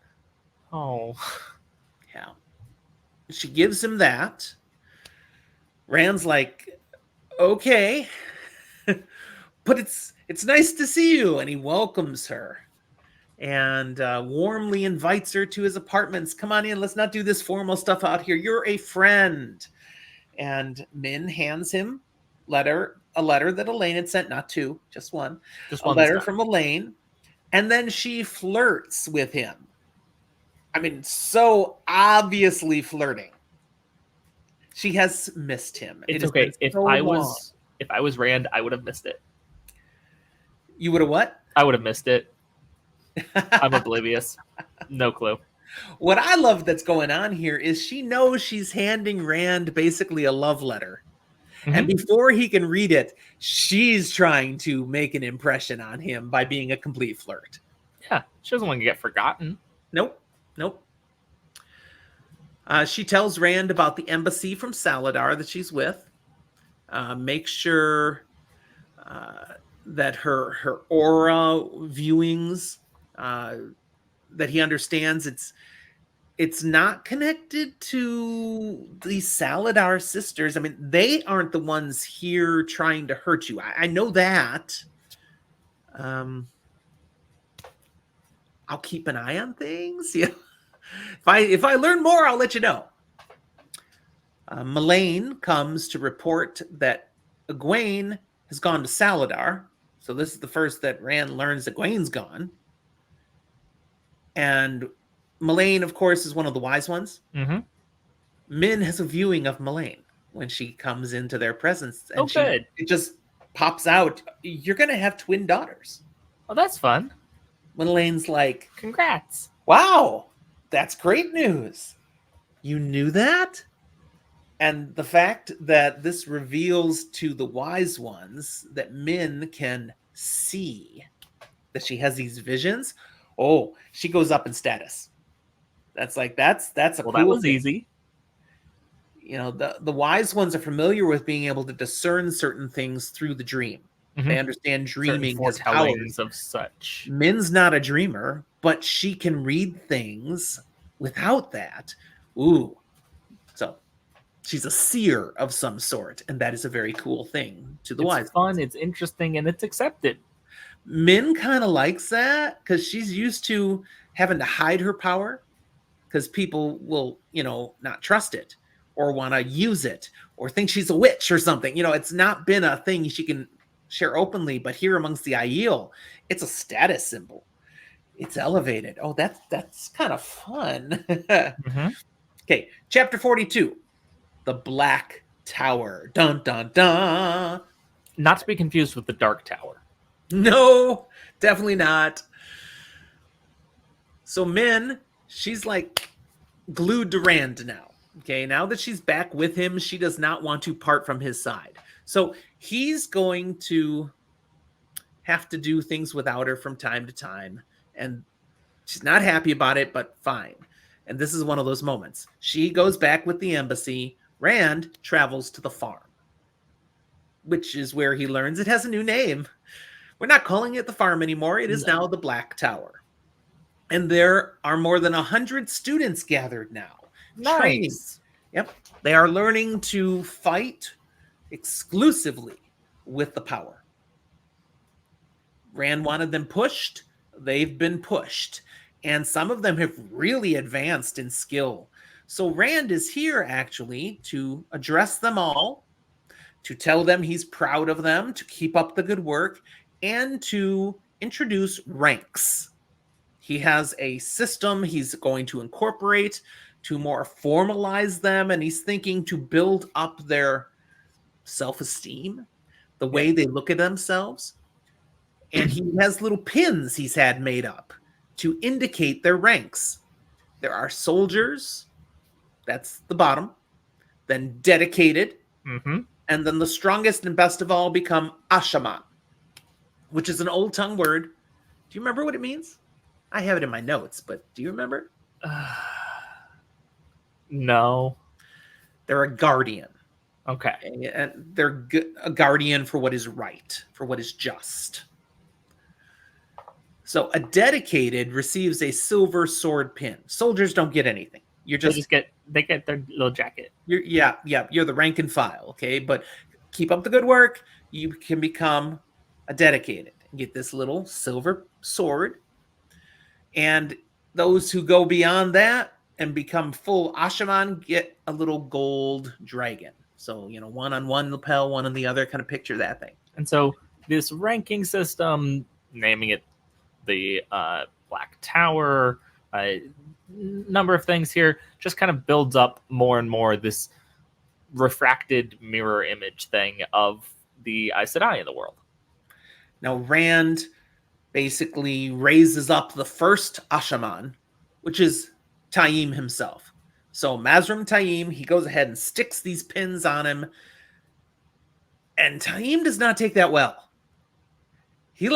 Oh. Yeah. She gives him that. Rand's like, okay, but it's nice to see you. And he welcomes her and warmly invites her to his apartments. Come on in. Let's not do this formal stuff out here. You're a friend. And Min hands him a letter that Elaine had sent, not 2, just one. Just a letter from Elaine. And then she flirts with him. I mean, so obviously flirting. She has missed him. It's okay. If I was Rand, I would have missed it. You would have what? I would have missed it. I'm oblivious. No clue. What I love that's going on here is she knows she's handing Rand basically a love letter. Mm-hmm. And before he can read it, she's trying to make an impression on him by being a complete flirt. Yeah, she doesn't want to get forgotten. Nope. She tells Rand about the embassy from Saladar that she's with. Make sure that her aura viewings, that he understands it's not connected to the Saladar sisters. I mean, they aren't the ones here trying to hurt you. I know that. I'll keep an eye on things. Yeah. If I learn more, I'll let you know. Melaine comes to report that Egwene has gone to Saladar. So this is the first that Rand learns that Egwene's gone. And Melaine, of course, is one of the wise ones. Mm-hmm. Min has a viewing of Melaine when she comes into their presence. And good. It just pops out. You're going to have twin daughters. Oh, that's fun. When Elaine's like, congrats. Wow. That's great news. You knew that? And the fact that this reveals to the wise ones that Min can see that she has these visions. Oh, she goes up in status. That's a cool that was thing. Easy. The wise ones are familiar with being able to discern certain things through the dream. Mm-hmm. They understand dreaming has powers of such. Min's not a dreamer, but she can read things without that. Ooh. So she's a seer of some sort, and that is a very cool thing to the wise. It's fun, it's interesting, and it's accepted. Min kind of likes that because she's used to having to hide her power because people will, not trust it or want to use it or think she's a witch or something. It's not been a thing she can share openly, but here amongst the Aiel, it's a status symbol. It's elevated. Oh, that's kind of fun. Mm-hmm. Okay, chapter 42, the Black Tower. Dun dun dun. Not to be confused with the Dark Tower. No, definitely not. So Min, she's like glued to Rand now. Okay, now that she's back with him, she does not want to part from his side. So he's going to have to do things without her from time to time. And she's not happy about it, but fine. And this is one of those moments. She goes back with the embassy. Rand travels to the farm, which is where he learns it has a new name. We're not calling it the farm anymore. It is now the Black Tower. And there are more than 100 students gathered now. Training. Nice. Yep. They are learning to fight exclusively with the power. Rand wanted them pushed. They've been pushed. And some of them have really advanced in skill. So Rand is here actually to address them all, to tell them he's proud of them, to keep up the good work, and to introduce ranks. He has a system he's going to incorporate to more formalize them, and he's thinking to build up their self-esteem, the way they look at themselves. And he has little pins he's had made up to indicate their ranks. There are soldiers, that's the bottom, then dedicated, and then the strongest and best of all become Ashaman, which is an old tongue word. Do you remember what it means? I have it in my notes, but do you remember? No. They're a guardian. Okay. And they're a guardian for what is right, for what is just. So a dedicated receives a silver sword pin. Soldiers don't get anything. They get their little jacket. You're the rank and file, okay? But keep up the good work. You can become a dedicated and get this little silver sword. And those who go beyond that and become full Ashaman get a little gold dragon. So, one on one lapel, one on the other, kind of picture that thing. And so this ranking system, naming it the Black Tower, number of things here, just kind of builds up more and more this refracted mirror image thing of the Aes Sedai in the world. Now, Rand basically raises up the first Ashaman, which is Taim himself. So Mazrim Taim, he goes ahead and sticks these pins on him. And Taim does not take that well. He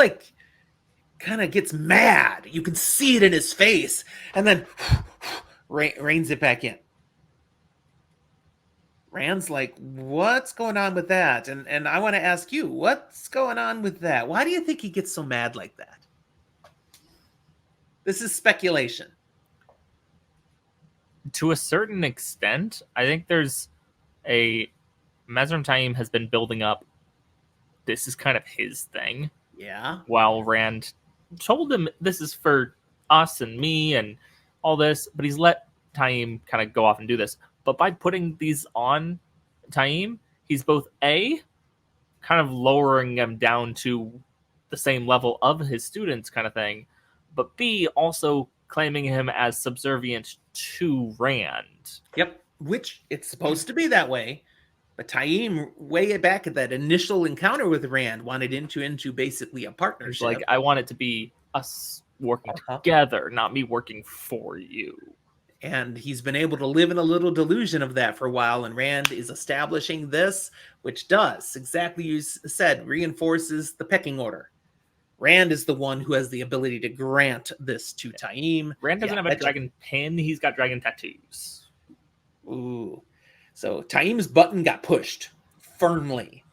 kind of gets mad. You can see it in his face. And then reins it back in. Rand's like, what's going on with that? And I want to ask you, what's going on with that? Why do you think he gets so mad like that? This is speculation. To a certain extent, I think there's Mazrim Taim has been building up. This is kind of his thing. Yeah. While Rand told him this is for us and me and all this, but he's let Taim kind of go off and do this. But by putting these on Taim, he's both kind of lowering him down to the same level of his students kind of thing, but B, also claiming him as subservient to Rand. Yep, which it's supposed to be that way. But Taim, way back at that initial encounter with Rand, wanted into basically a partnership. Like, I want it to be us working together, not me working for you. And he's been able to live in a little delusion of that for a while. And Rand is establishing this, which does, exactly you said, reinforces the pecking order. Rand is the one who has the ability to grant this to Taim. Rand doesn't have a dragon pin. He's got dragon tattoos. Ooh. So Taim's button got pushed firmly.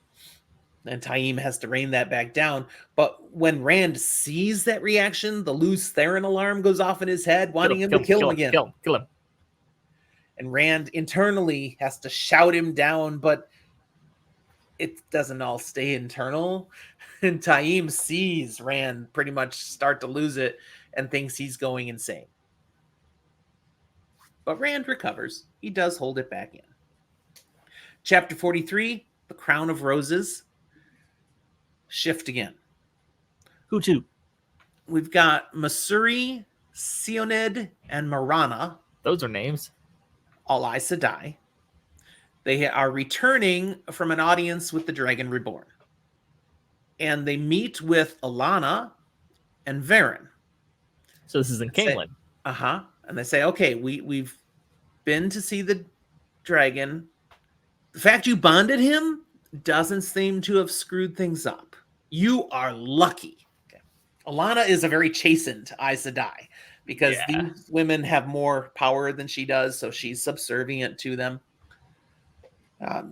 And Taim has to rein that back down. But when Rand sees that reaction, the loose Theron alarm goes off in his head, wanting him to kill him again. Kill him. And Rand internally has to shout him down, but it doesn't all stay internal. And Taim sees Rand pretty much start to lose it and thinks he's going insane. But Rand recovers. He does hold it back in. Chapter 43, The Crown of Roses. shift again. Who to? We've got Masuri, Sionid, and Marana, Those are names. all Aes Sedai. They are returning from an audience with the Dragon Reborn. And they meet with Alana and Varen. So this is in Camelin. Uh-huh. And they say, okay, we've been to see the dragon. The fact you bonded him doesn't seem to have screwed things up. You are lucky. Okay. Alana is a very chastened Aes Sedai because these women have more power than she does, so she's subservient to them.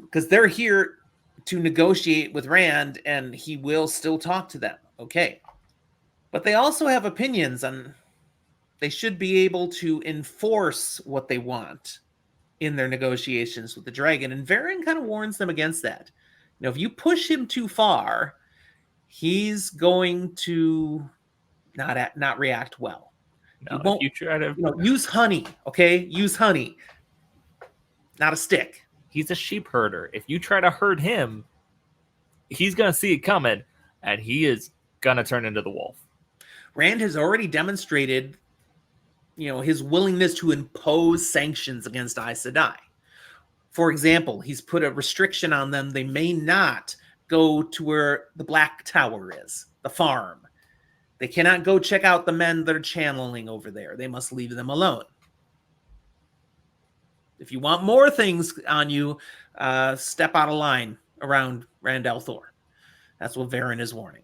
Because they're here to negotiate with Rand, and he will still talk to them. Okay. But they also have opinions on they should be able to enforce what they want in their negotiations with the dragon. And Varen kind of warns them against that. You know, if you push him too far, he's going to not react well. No, if you try to use honey, okay? Use honey, not a stick. He's a sheep herder. If you try to herd him, he's going to see it coming, and he is going to turn into the wolf. Rand has already demonstrated, his willingness to impose sanctions against Aes Sedai. For example, he's put a restriction on them. They may not go to where the Black Tower is, the farm. They cannot go check out the men that are channeling over there. They must leave them alone. If you want more things on you, step out of line around Rand al'Thor. That's what Varen is warning.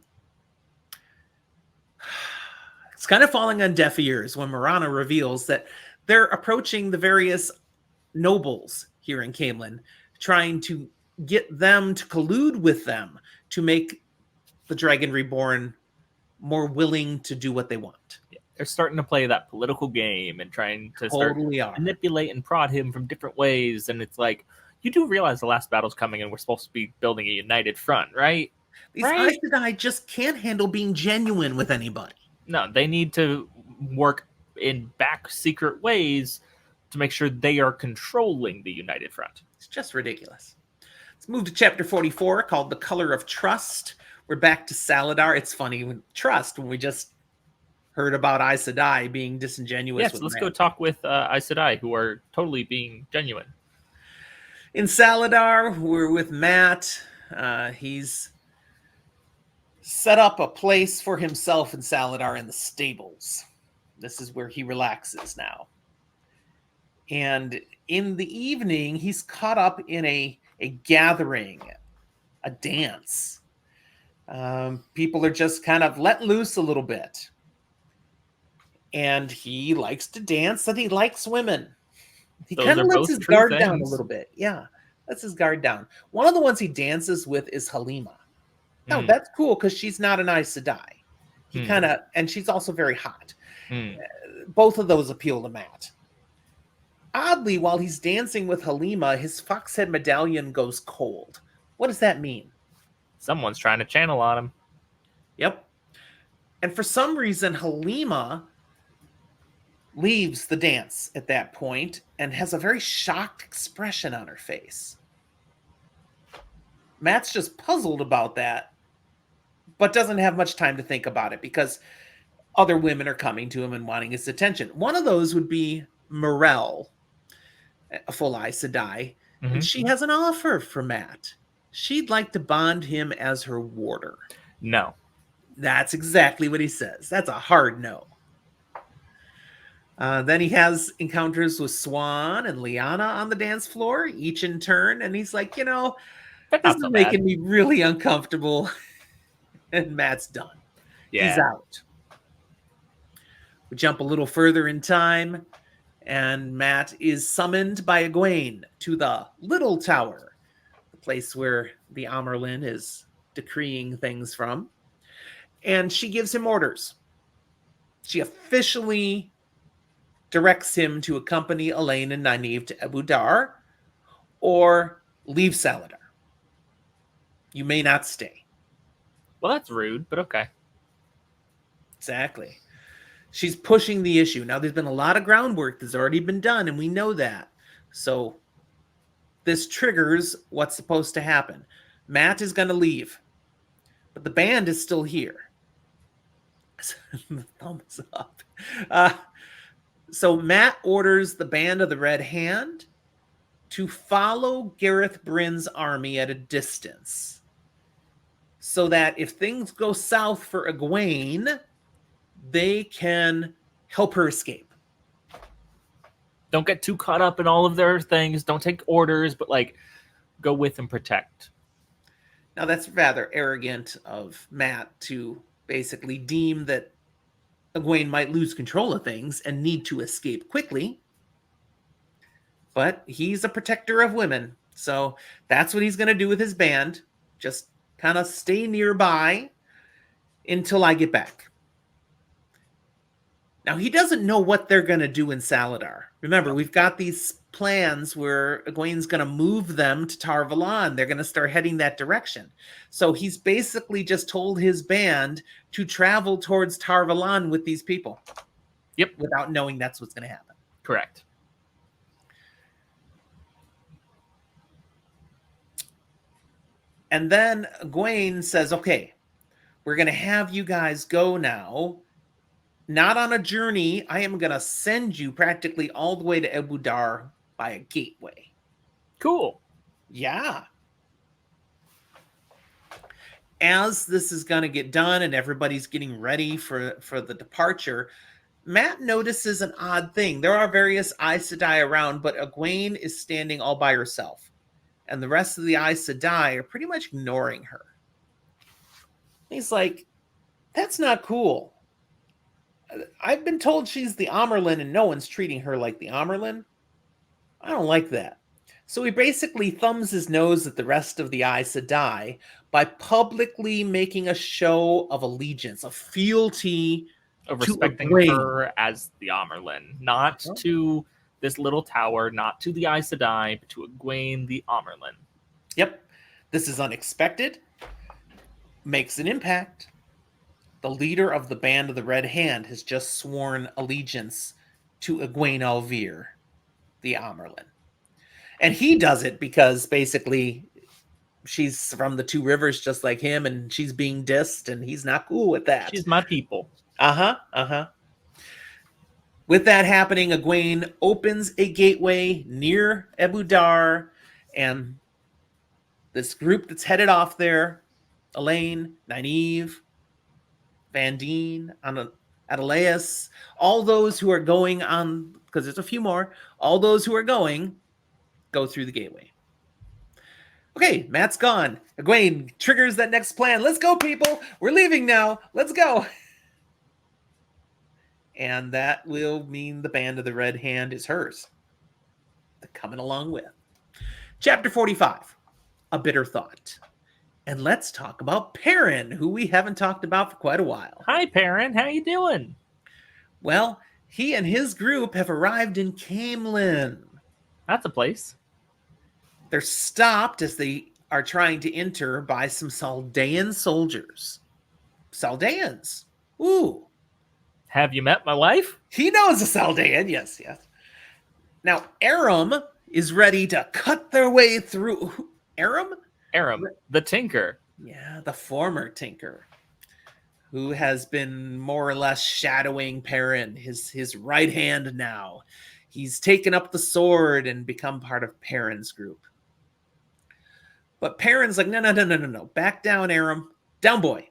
It's kind of falling on deaf ears when Marana reveals that they're approaching the various nobles here in Camelin, trying to get them to collude with them to make the Dragon Reborn more willing to do what they want. Yeah, they're starting to play that political game and trying to manipulate and prod him from different ways. And it's like, you do realize the last battle's coming and we're supposed to be building a united front, right? These Aes Sedai just can't handle being genuine with anybody. No, they need to work in back secret ways to make sure they are controlling the united front. It's just ridiculous. Let's move to chapter 44 called The Color of Trust. We're back to Saladar. It's funny when we just heard about Aes Sedai being disingenuous. Yes, let's go talk with Aes Sedai, who are totally being genuine. In Saladar, we're with Matt. He's set up a place for himself in Saladar in the stables. This is where he relaxes now. And in the evening, he's caught up in a gathering, a dance. People are just kind of let loose a little bit. And he likes to dance and he likes women. He kind of lets his guard down a little bit. Yeah, lets his guard down. One of the ones he dances with is Halima. No, that's cool because she's not an Aes Sedai. He kind of, and she's also very hot. Both of those appeal to Matt. Oddly, while he's dancing with Halima, his foxhead medallion goes cold. What does that mean? Someone's trying to channel on him. Yep. And for some reason, Halima leaves the dance at that point and has a very shocked expression on her face. Matt's just puzzled about that, but doesn't have much time to think about it because other women are coming to him and wanting his attention. One of those would be Morel, a full Aes Sedai, and she has an offer for Matt. She'd like to bond him as her warder. No. That's exactly what he says. That's a hard no. Then he has encounters with Swan and Lyanna on the dance floor, each in turn, and he's like, this is making me really uncomfortable. And Matt's done. Yeah. He's out. We jump a little further in time, and Matt is summoned by Egwene to the Little Tower, the place where the Amerlin is decreeing things from. And she gives him orders. She officially directs him to accompany Elaine and Nynaeve to Abu Dar or leave Saladar. You may not stay. Well, that's rude, but okay. Exactly. She's pushing the issue. Now, there's been a lot of groundwork that's already been done, and we know that. So this triggers what's supposed to happen. Matt is going to leave. but the band is still here. The thumbs up. Uh, so Matt orders the Band of the Red Hand to follow Gareth Bryn's army at a distance, so that if things go south for Egwene, they can help her escape. Don't get too caught up in all of their things. Don't take orders, but like go with and protect. Now that's rather arrogant of Matt to basically deem that Egwene might lose control of things and need to escape quickly. But he's a protector of women, so that's what he's going to do with his band. Just kind of stay nearby until I get back. Now, he doesn't know what they're going to do in Saladar. Remember, we've got these plans where Egwene's going to move them to Tar Valon. They're going to start heading that direction. So he's basically just told his band to travel towards Tar Valon with these people. Yep. Without knowing that's what's going to happen. Correct. And then Egwene says, okay, we're going to have you guys go now. Not on a journey. I am going to send you practically all the way to Ebu Dar by a gateway. Cool. Yeah. As this is going to get done and everybody's getting ready for the departure, Matt notices an odd thing. There are various Aes Sedai around, but Egwene is standing all by herself. And the rest of the Aes Sedai are pretty much ignoring her. He's like, that's not cool. I've been told she's the Amerlin and no one's treating her like the Amerlin. I don't like that. So he basically thumbs his nose at the rest of the Aes Sedai by publicly making a show of allegiance, of fealty, of respecting her as the Amerlin, not to this little tower, not to the Aes Sedai, but to Egwene the Amerlin. Yep. This is unexpected. Makes an impact. The leader of the Band of the Red Hand has just sworn allegiance to Egwene Alvir, the Amerlin. And he does it because basically she's from the Two Rivers just like him, and she's being dissed, and he's not cool with that. She's my people. Uh-huh. With that happening, Egwene opens a gateway near Ebu Dar, and this group that's headed off there, Elaine, Nynaeve, Vandine, Adelaus, all those who are going on, because there's a few more, all those who are going, go through the gateway. Okay, Matt's gone. Egwene triggers that next plan. Let's go, people. We're leaving now. Let's go. And that will mean the Band of the Red Hand is hers. They're coming along with. Chapter 45, A Bitter Thought. And let's talk about Perrin, who we haven't talked about for quite a while. Hi, Perrin. How you doing? Well, he and his group have arrived in Caemlyn. That's a place. They're stopped as they are trying to enter by some Saldean soldiers. Saldeans. Ooh. Have you met my wife? He knows a Saldean. Yes. Now, Aram is ready to cut their way through. Aram, the Tinker. Yeah, the former Tinker, who has been more or less shadowing Perrin, his right hand now. He's taken up the sword and become part of Perrin's group. But Perrin's like, no. Back down, Aram. Down, boy.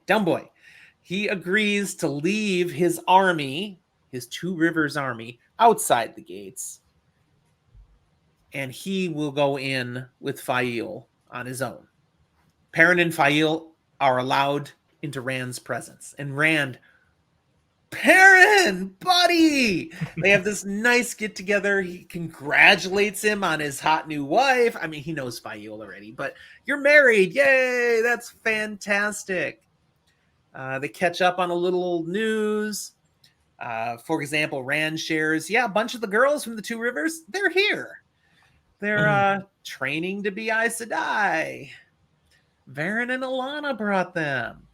He agrees to leave his army, his Two Rivers army, outside the gates. And he will go in with Fail on his own. Perrin and Fail are allowed into Rand's presence. And Rand, Perrin, buddy! They have this nice get together. He congratulates him on his hot new wife. I mean, he knows Fail already, but you're married. Yay! That's fantastic. They catch up on a little news. For example, Rand shares, a bunch of the girls from the Two Rivers, they're here. They're training to be Aes Sedai. Varen and Alana brought them.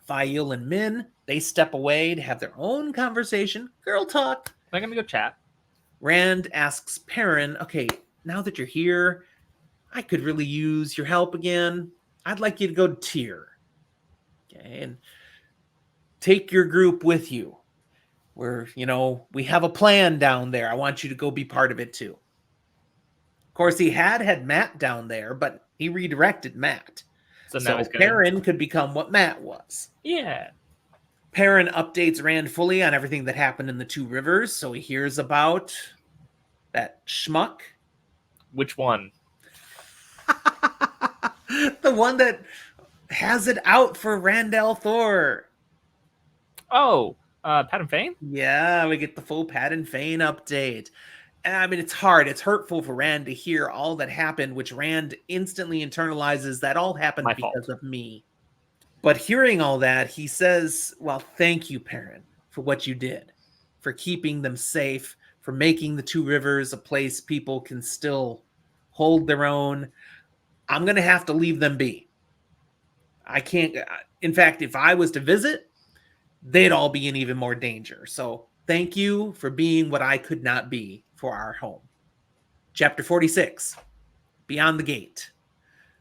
Fail and Min, they step away to have their own conversation. Girl talk. I'm going to go chat. Rand asks Perrin, okay, now that you're here, I could really use your help again. I'd like you to go to Tyr. Okay, and take your group with you. We have a plan down there. I want you to go be part of it too. Of course, he had Matt down there, but he redirected Matt. So now he's So gonna. Perrin could become what Matt was. Yeah. Perrin updates Rand fully on everything that happened in the Two Rivers, so he hears about that schmuck. Which one? The one that has it out for Randall Thor. Oh, Pat and Fane? Yeah, we get the full Pat and Fane update. And I mean, it's hard. It's hurtful for Rand to hear all that happened, which Rand instantly internalizes that all happened My because fault. of me. But hearing all that, he says, well, thank you, Perrin, for what you did, for keeping them safe, for making the Two Rivers a place people can still hold their own. I'm going to have to leave them be. I can't. In fact, if I was to visit, they'd all be in even more danger. So thank you for being what I could not be for our home. Chapter 46, Beyond the Gate.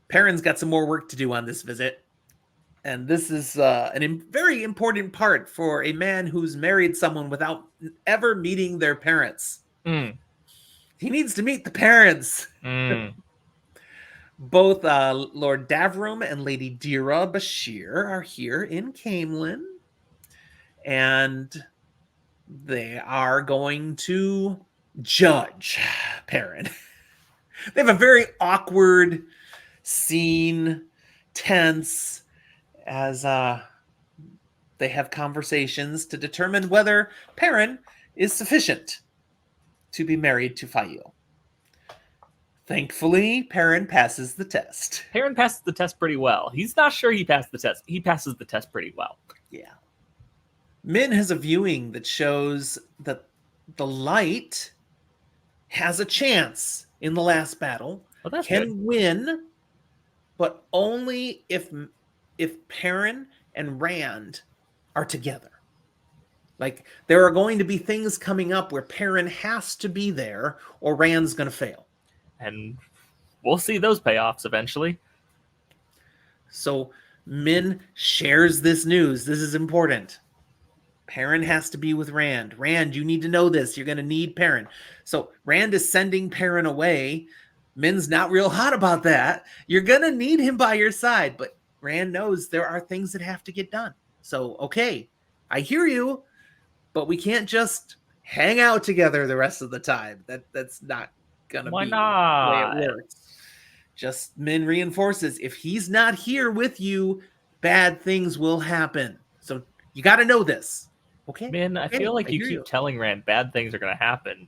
Perrin's got some more work to do on this visit. And this is very important part for a man who's married someone without ever meeting their parents. Mm. He needs to meet the parents. Mm. Both Lord Davram and Lady Dira Bashir are here in Camelin. And they are going to judge Perrin. They have a very awkward scene, tense, as they have conversations to determine whether Perrin is sufficient to be married to Fail. Thankfully, Perrin passes the test. Perrin passes the test pretty well. He's not sure he passed the test. He passes the test pretty well. Yeah. Min has a viewing that shows that the light has a chance in the last battle, can win, but only if Perrin and Rand are together. Like, there are going to be things coming up where Perrin has to be there or Rand's going to fail. And we'll see those payoffs eventually. So Min shares this news. This is important. Perrin has to be with Rand. Rand, you need to know this. You're going to need Perrin. So Rand is sending Perrin away. Min's not real hot about that. You're going to need him by your side. But Rand knows there are things that have to get done. So, okay, I hear you, but we can't just hang out together the rest of the time. That's not going to be the way it works. Just Min reinforces, if he's not here with you, bad things will happen. So you got to know this. Okay. Min, I feel like you keep telling Rand bad things are going to happen.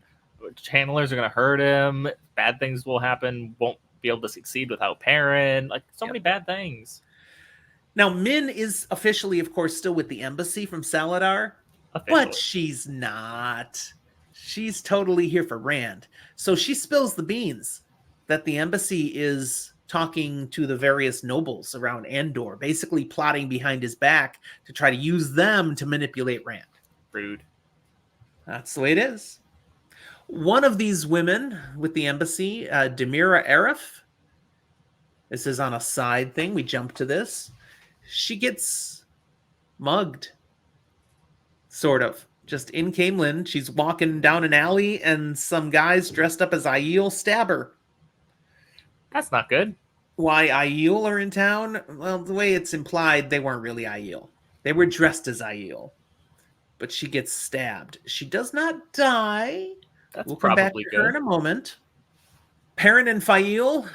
Channelers are going to hurt him. Bad things will happen. Won't be able to succeed without Perrin. Like, so many bad things. Now, Min is officially, of course, still with the embassy from Saladar, but she's not. She's totally here for Rand. So she spills the beans that the embassy is talking to the various nobles around Andor, basically plotting behind his back to try to use them to manipulate Rand. Rude. That's the way it is. One of these women with the embassy, Demira Arif, this is on a side thing. We jump to this. She gets mugged, sort of. Just in Camelin, she's walking down an alley and some guys dressed up as Aiel stab her. That's not good. Why Aiel are in town? Well, the way it's implied, they weren't really Aiel. They were dressed as Aiel. But she gets stabbed. She does not die. We'll come back to her in a moment. Perrin and Fail,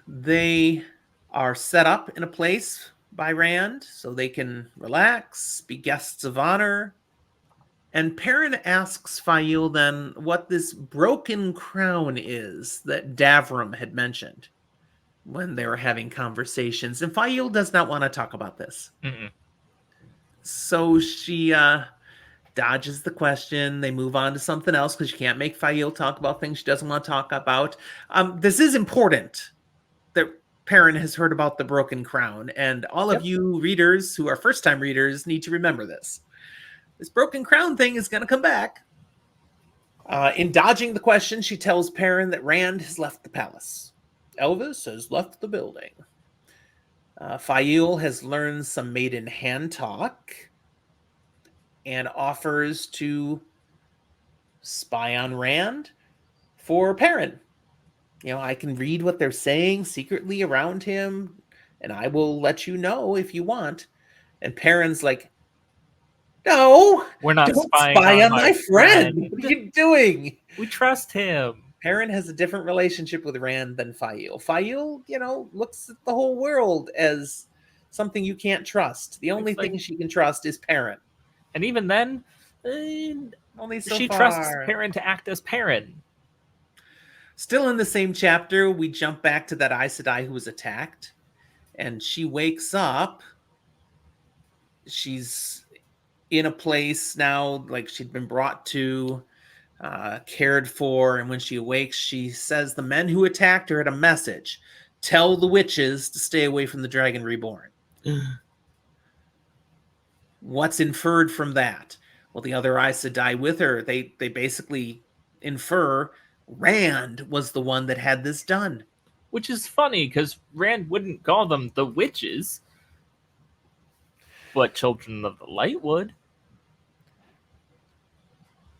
they are set up in a place by Rand so they can relax, be guests of honor. And Perrin asks Fail then what this broken crown is that Davram had mentioned when they were having conversations. And Fail does not want to talk about this. Mm-mm. So she dodges the question. They move on to something else because you can't make Fail talk about things she doesn't want to talk about. This is important that Perrin has heard about the broken crown. And all of you readers who are first-time readers need to remember this. This broken crown thing is going to come back. In dodging the question, she tells Perrin that Rand has left the palace. Elvis has left the building. Fail has learned some maiden hand talk and offers to spy on Rand for Perrin. I can read what they're saying secretly around him, and I will let you know if you want. And Perrin's like, no, We're not don't spying spy on on my my friend. friend. What are you doing? We trust him. Perrin has a different relationship with Rand than Fail. Fail, looks at the whole world as something you can't trust. The only It's like, thing she can trust is Perrin. and even then, uh, Only so she trusts far. Perrin to act as Perrin. Still in the same chapter, we jump back to that Aes Sedai who was attacked, and she wakes up. She's in a place now, like she'd been brought to, cared for, and when she awakes, she says the men who attacked her had a message. Tell the witches to stay away from the Dragon Reborn. What's inferred from that? Well, the other Aes Sedai with her, they basically infer Rand was the one that had this done. Which is funny, because Rand wouldn't call them the witches, but Children of the Light would.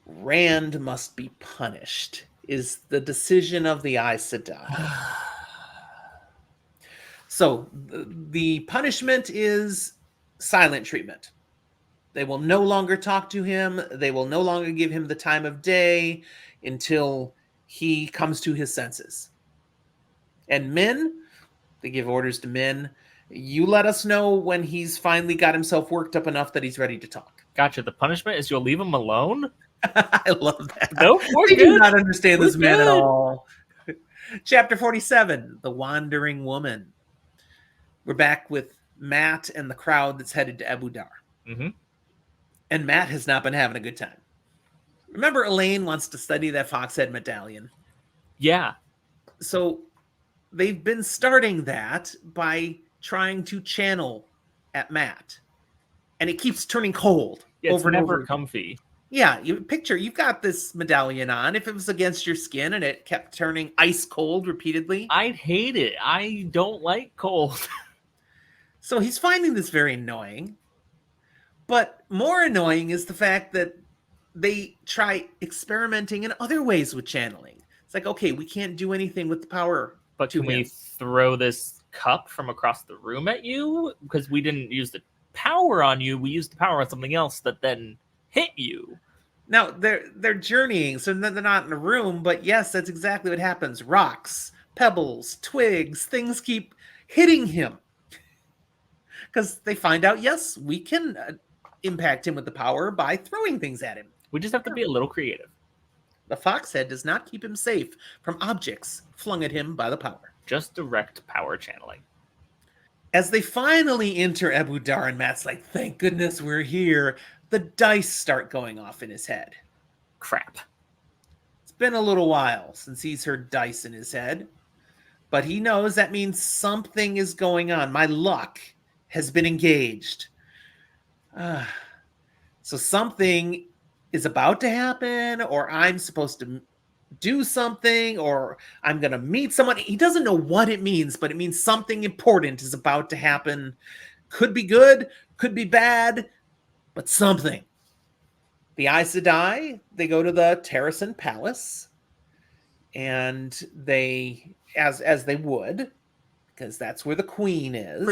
Rand must be punished, is the decision of the Aes Sedai. So the punishment is silent treatment. They will no longer talk to him. They will no longer give him the time of day until he comes to his senses. And Min, they give orders to Min. You let us know when he's finally got himself worked up enough that he's ready to talk. Gotcha. The punishment is you'll leave him alone? I love that. Nope, we're They good. do not understand We're this man at good. all. Chapter 47, The Wandering Woman. We're back with Matt and the crowd that's headed to Abu Dar. Mm-hmm. And Matt has not been having a good time. Remember, Elaine wants to study that Foxhead medallion. Yeah. So they've been starting that by trying to channel at Matt. And it keeps turning cold. It's over and never over. comfy. Yeah, you've got this medallion on. If it was against your skin and it kept turning ice cold repeatedly. I'd hate it. I don't like cold. So he's finding this very annoying. But more annoying is the fact that they try experimenting in other ways with channeling. It's like, okay, we can't do anything with the power. But can we throw this cup from across the room at you? Because we didn't use the power on you. We used the power on something else that then hit you. Now, they're journeying, so they're not in a room, but yes, that's exactly what happens. Rocks, pebbles, twigs, things keep hitting him. Because they find out, yes, we can impact him with the power by throwing things at him. We just have to be a little creative. The Foxhead does not keep him safe from objects flung at him by the power. Just direct power channeling. As they finally enter Abu Dar, and Matt's like, thank goodness we're here, the dice start going off in his head. Crap. It's been a little while since he's heard dice in his head, but he knows that means something is going on. My luck has been engaged. So something is about to happen, or I'm supposed to do something, or I'm going to meet someone. He doesn't know what it means, but it means something important is about to happen. Could be good, could be bad, but something. The Aes Sedai, they go to the Terrasen Palace, and they, as they would, because that's where the queen is,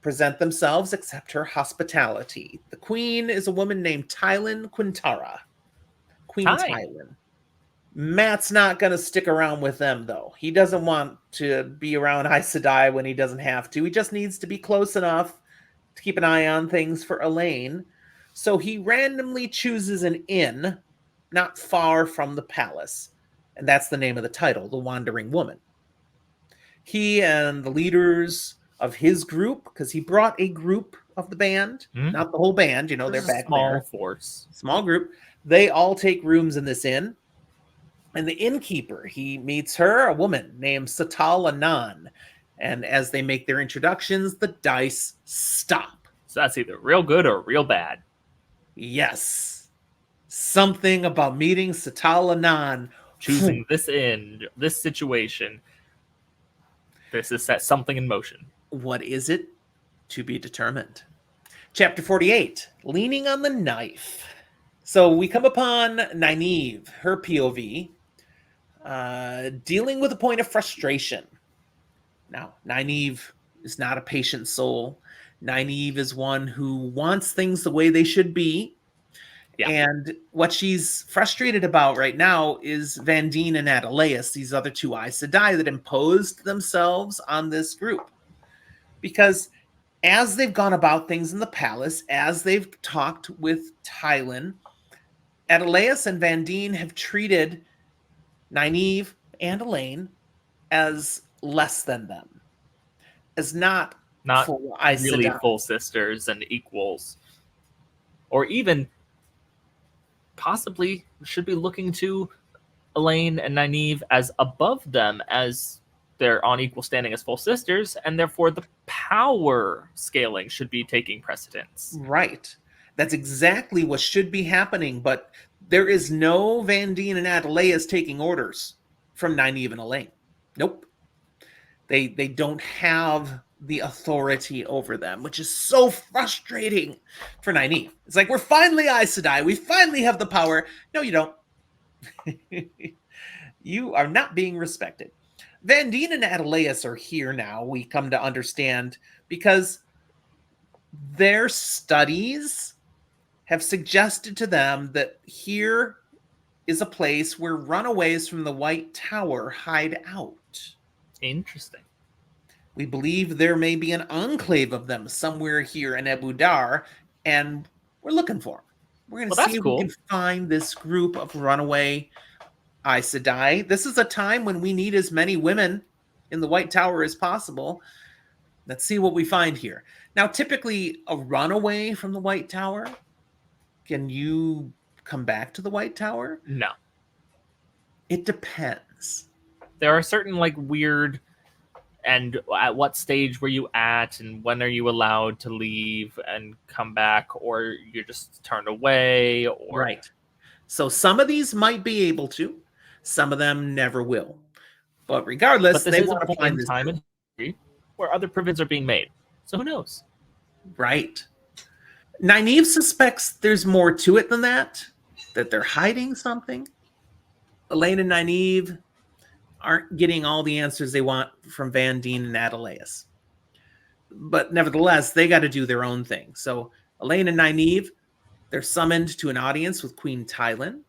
Present themselves, accept her hospitality. The queen is a woman named Tylin Quintara. Queen Tylin. Matt's not going to stick around with them, though. He doesn't want to be around Aes Sedai when he doesn't have to. He just needs to be close enough to keep an eye on things for Elaine. So he randomly chooses an inn not far from the palace. And that's the name of the title, The Wandering Woman. He and the leaders of his group, because he brought a group of the band, not the whole band, they're back there. Small group. They all take rooms in this inn. And the innkeeper, he meets her, a woman named Satal Anan. And as they make their introductions, the dice stop. So that's either real good or real bad. Yes. Something about meeting Satal Anan. Choosing this situation. This has set something in motion. What is it? To be determined. Chapter 48, Leaning on the Knife. So we come upon Nynaeve, her POV, dealing with a point of frustration. Now, Nynaeve is not a patient soul. Nynaeve is one who wants things the way they should be. Yeah. And what she's frustrated about right now is Vandene and Adelaus, these other two Aes Sedai that imposed themselves on this group. Because as they've gone about things in the palace, as they've talked with Tylan, Adelaus and Vandene have treated Nynaeve and Elaine as less than them, as not full Aes really Sedai. full sisters and equals, or even possibly should be looking to Elaine and Nynaeve as above them, as they're on equal standing as full sisters, and therefore the power scaling should be taking precedence. Right. That's exactly what should be happening, but there is no Vandene and Adelaus taking orders from Nynaeve and Elaine. Nope. They don't have the authority over them, which is so frustrating for Nynaeve. It's like, we're finally Aes Sedai. We finally have the power. No, you don't. You are not being respected. Vandene and Adelaus are here now, we come to understand, because their studies have suggested to them that here is a place where runaways from the White Tower hide out. Interesting. We believe there may be an enclave of them somewhere here in Abu Dar, and we're looking for them. We're going to see if we can find this group of runaway Aes Sedai. This is a time when we need as many women in the White Tower as possible. Let's see what we find here. Now, typically, a runaway from the White Tower, can you come back to the White Tower? No. It depends. There are certain weird, and at what stage were you at, and when are you allowed to leave and come back, or you're just turned away, or right. So some of these might be able to, some of them never will. But regardless, they want to find this time in history where other provisions are being made. So who knows? Right. Nynaeve suspects there's more to it than that they're hiding something. Elaine and Nynaeve aren't getting all the answers they want from Vandene and Adelaus. But nevertheless, they got to do their own thing. So Elaine and Nynaeve, they're summoned to an audience with Queen Tylan.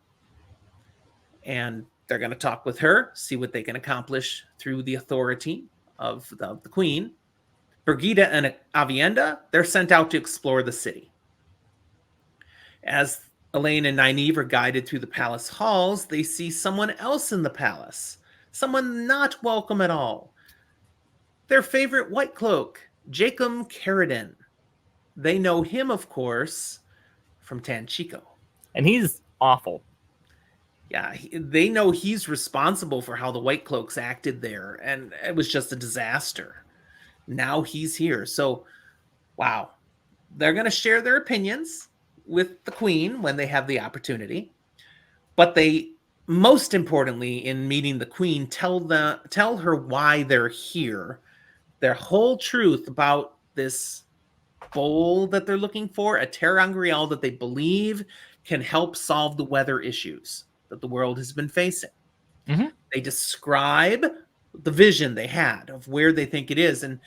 And they're going to talk with her, see what they can accomplish through the authority of the queen. Brigida and Avienda, they're sent out to explore the city. As Elaine and Nynaeve are guided through the palace halls, they see someone else in the palace, someone not welcome at all. Their favorite White Cloak, Jacob Carradine. They know him, of course, from Tanchico. And he's awful. Yeah, they know he's responsible for how the White Cloaks acted there, and it was just a disaster. Now he's here. So, wow. They're going to share their opinions with the queen when they have the opportunity. But they, most importantly, in meeting the queen, tell her why they're here. Their whole truth about this bowl that they're looking for, a Terra Angreal that they believe can help solve the weather issues that the world has been facing. Mm-hmm. They describe the vision they had of where they think it is. And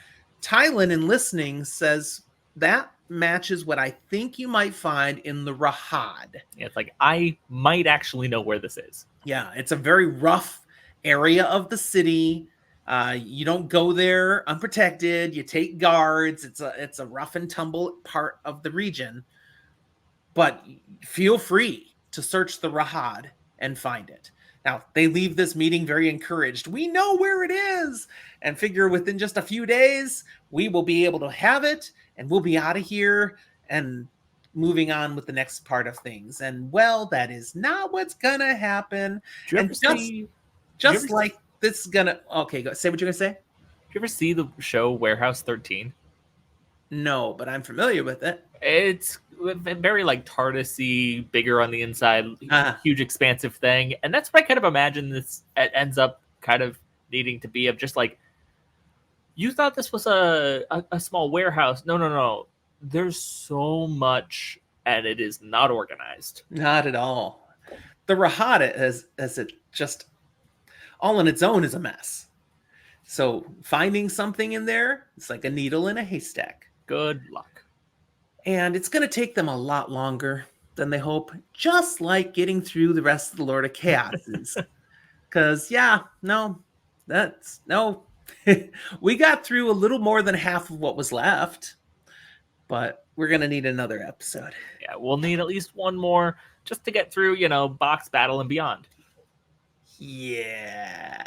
Tylan, in listening, says that matches what I think you might find in the Rahad. Yeah, it's like, I might actually know where this is. Yeah, it's a very rough area of the city. You don't go there unprotected. You take guards. It's a rough and tumble part of the region. But feel free to search the Rahad and find it. Now, they leave this meeting very encouraged. We know where it is, and figure within just a few days, we will be able to have it, and we'll be out of here and moving on with the next part of things. And, well, that is not what's going to happen. And just like this is going to... Okay, go say what you're going to say. Did you ever see the show Warehouse 13? No, but I'm familiar with it. It's very TARDIS-y, bigger on the inside, huge expansive thing. And that's what I kind of imagine this ends up kind of needing to be, of just You thought this was a small warehouse. No. There's so much, and it is not organized. Not at all. The Rahata, as it just all on its own, is a mess. So finding something in there, it's like a needle in a haystack. Good luck. And it's going to take them a lot longer than they hope, just like getting through the rest of the Lord of Chaos is. Because, we got through a little more than half of what was left, but we're going to need another episode. Yeah, we'll need at least one more just to get through, box battle and beyond. Yeah.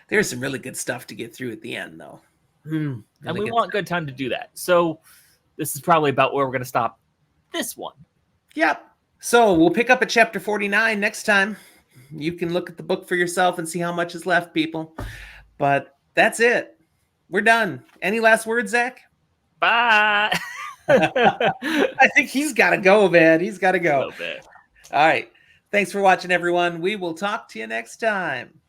There's some really good stuff to get through at the end, though. And we want good time to do that. So this is probably about where we're going to stop this one. Yep. So we'll pick up at chapter 49 next time. You can look at the book for yourself and see how much is left, people. But that's it. We're done. Any last words, Zach? Bye. I think he's got to go, man. He's got to go. A little bit. All right. Thanks for watching, everyone. We will talk to you next time.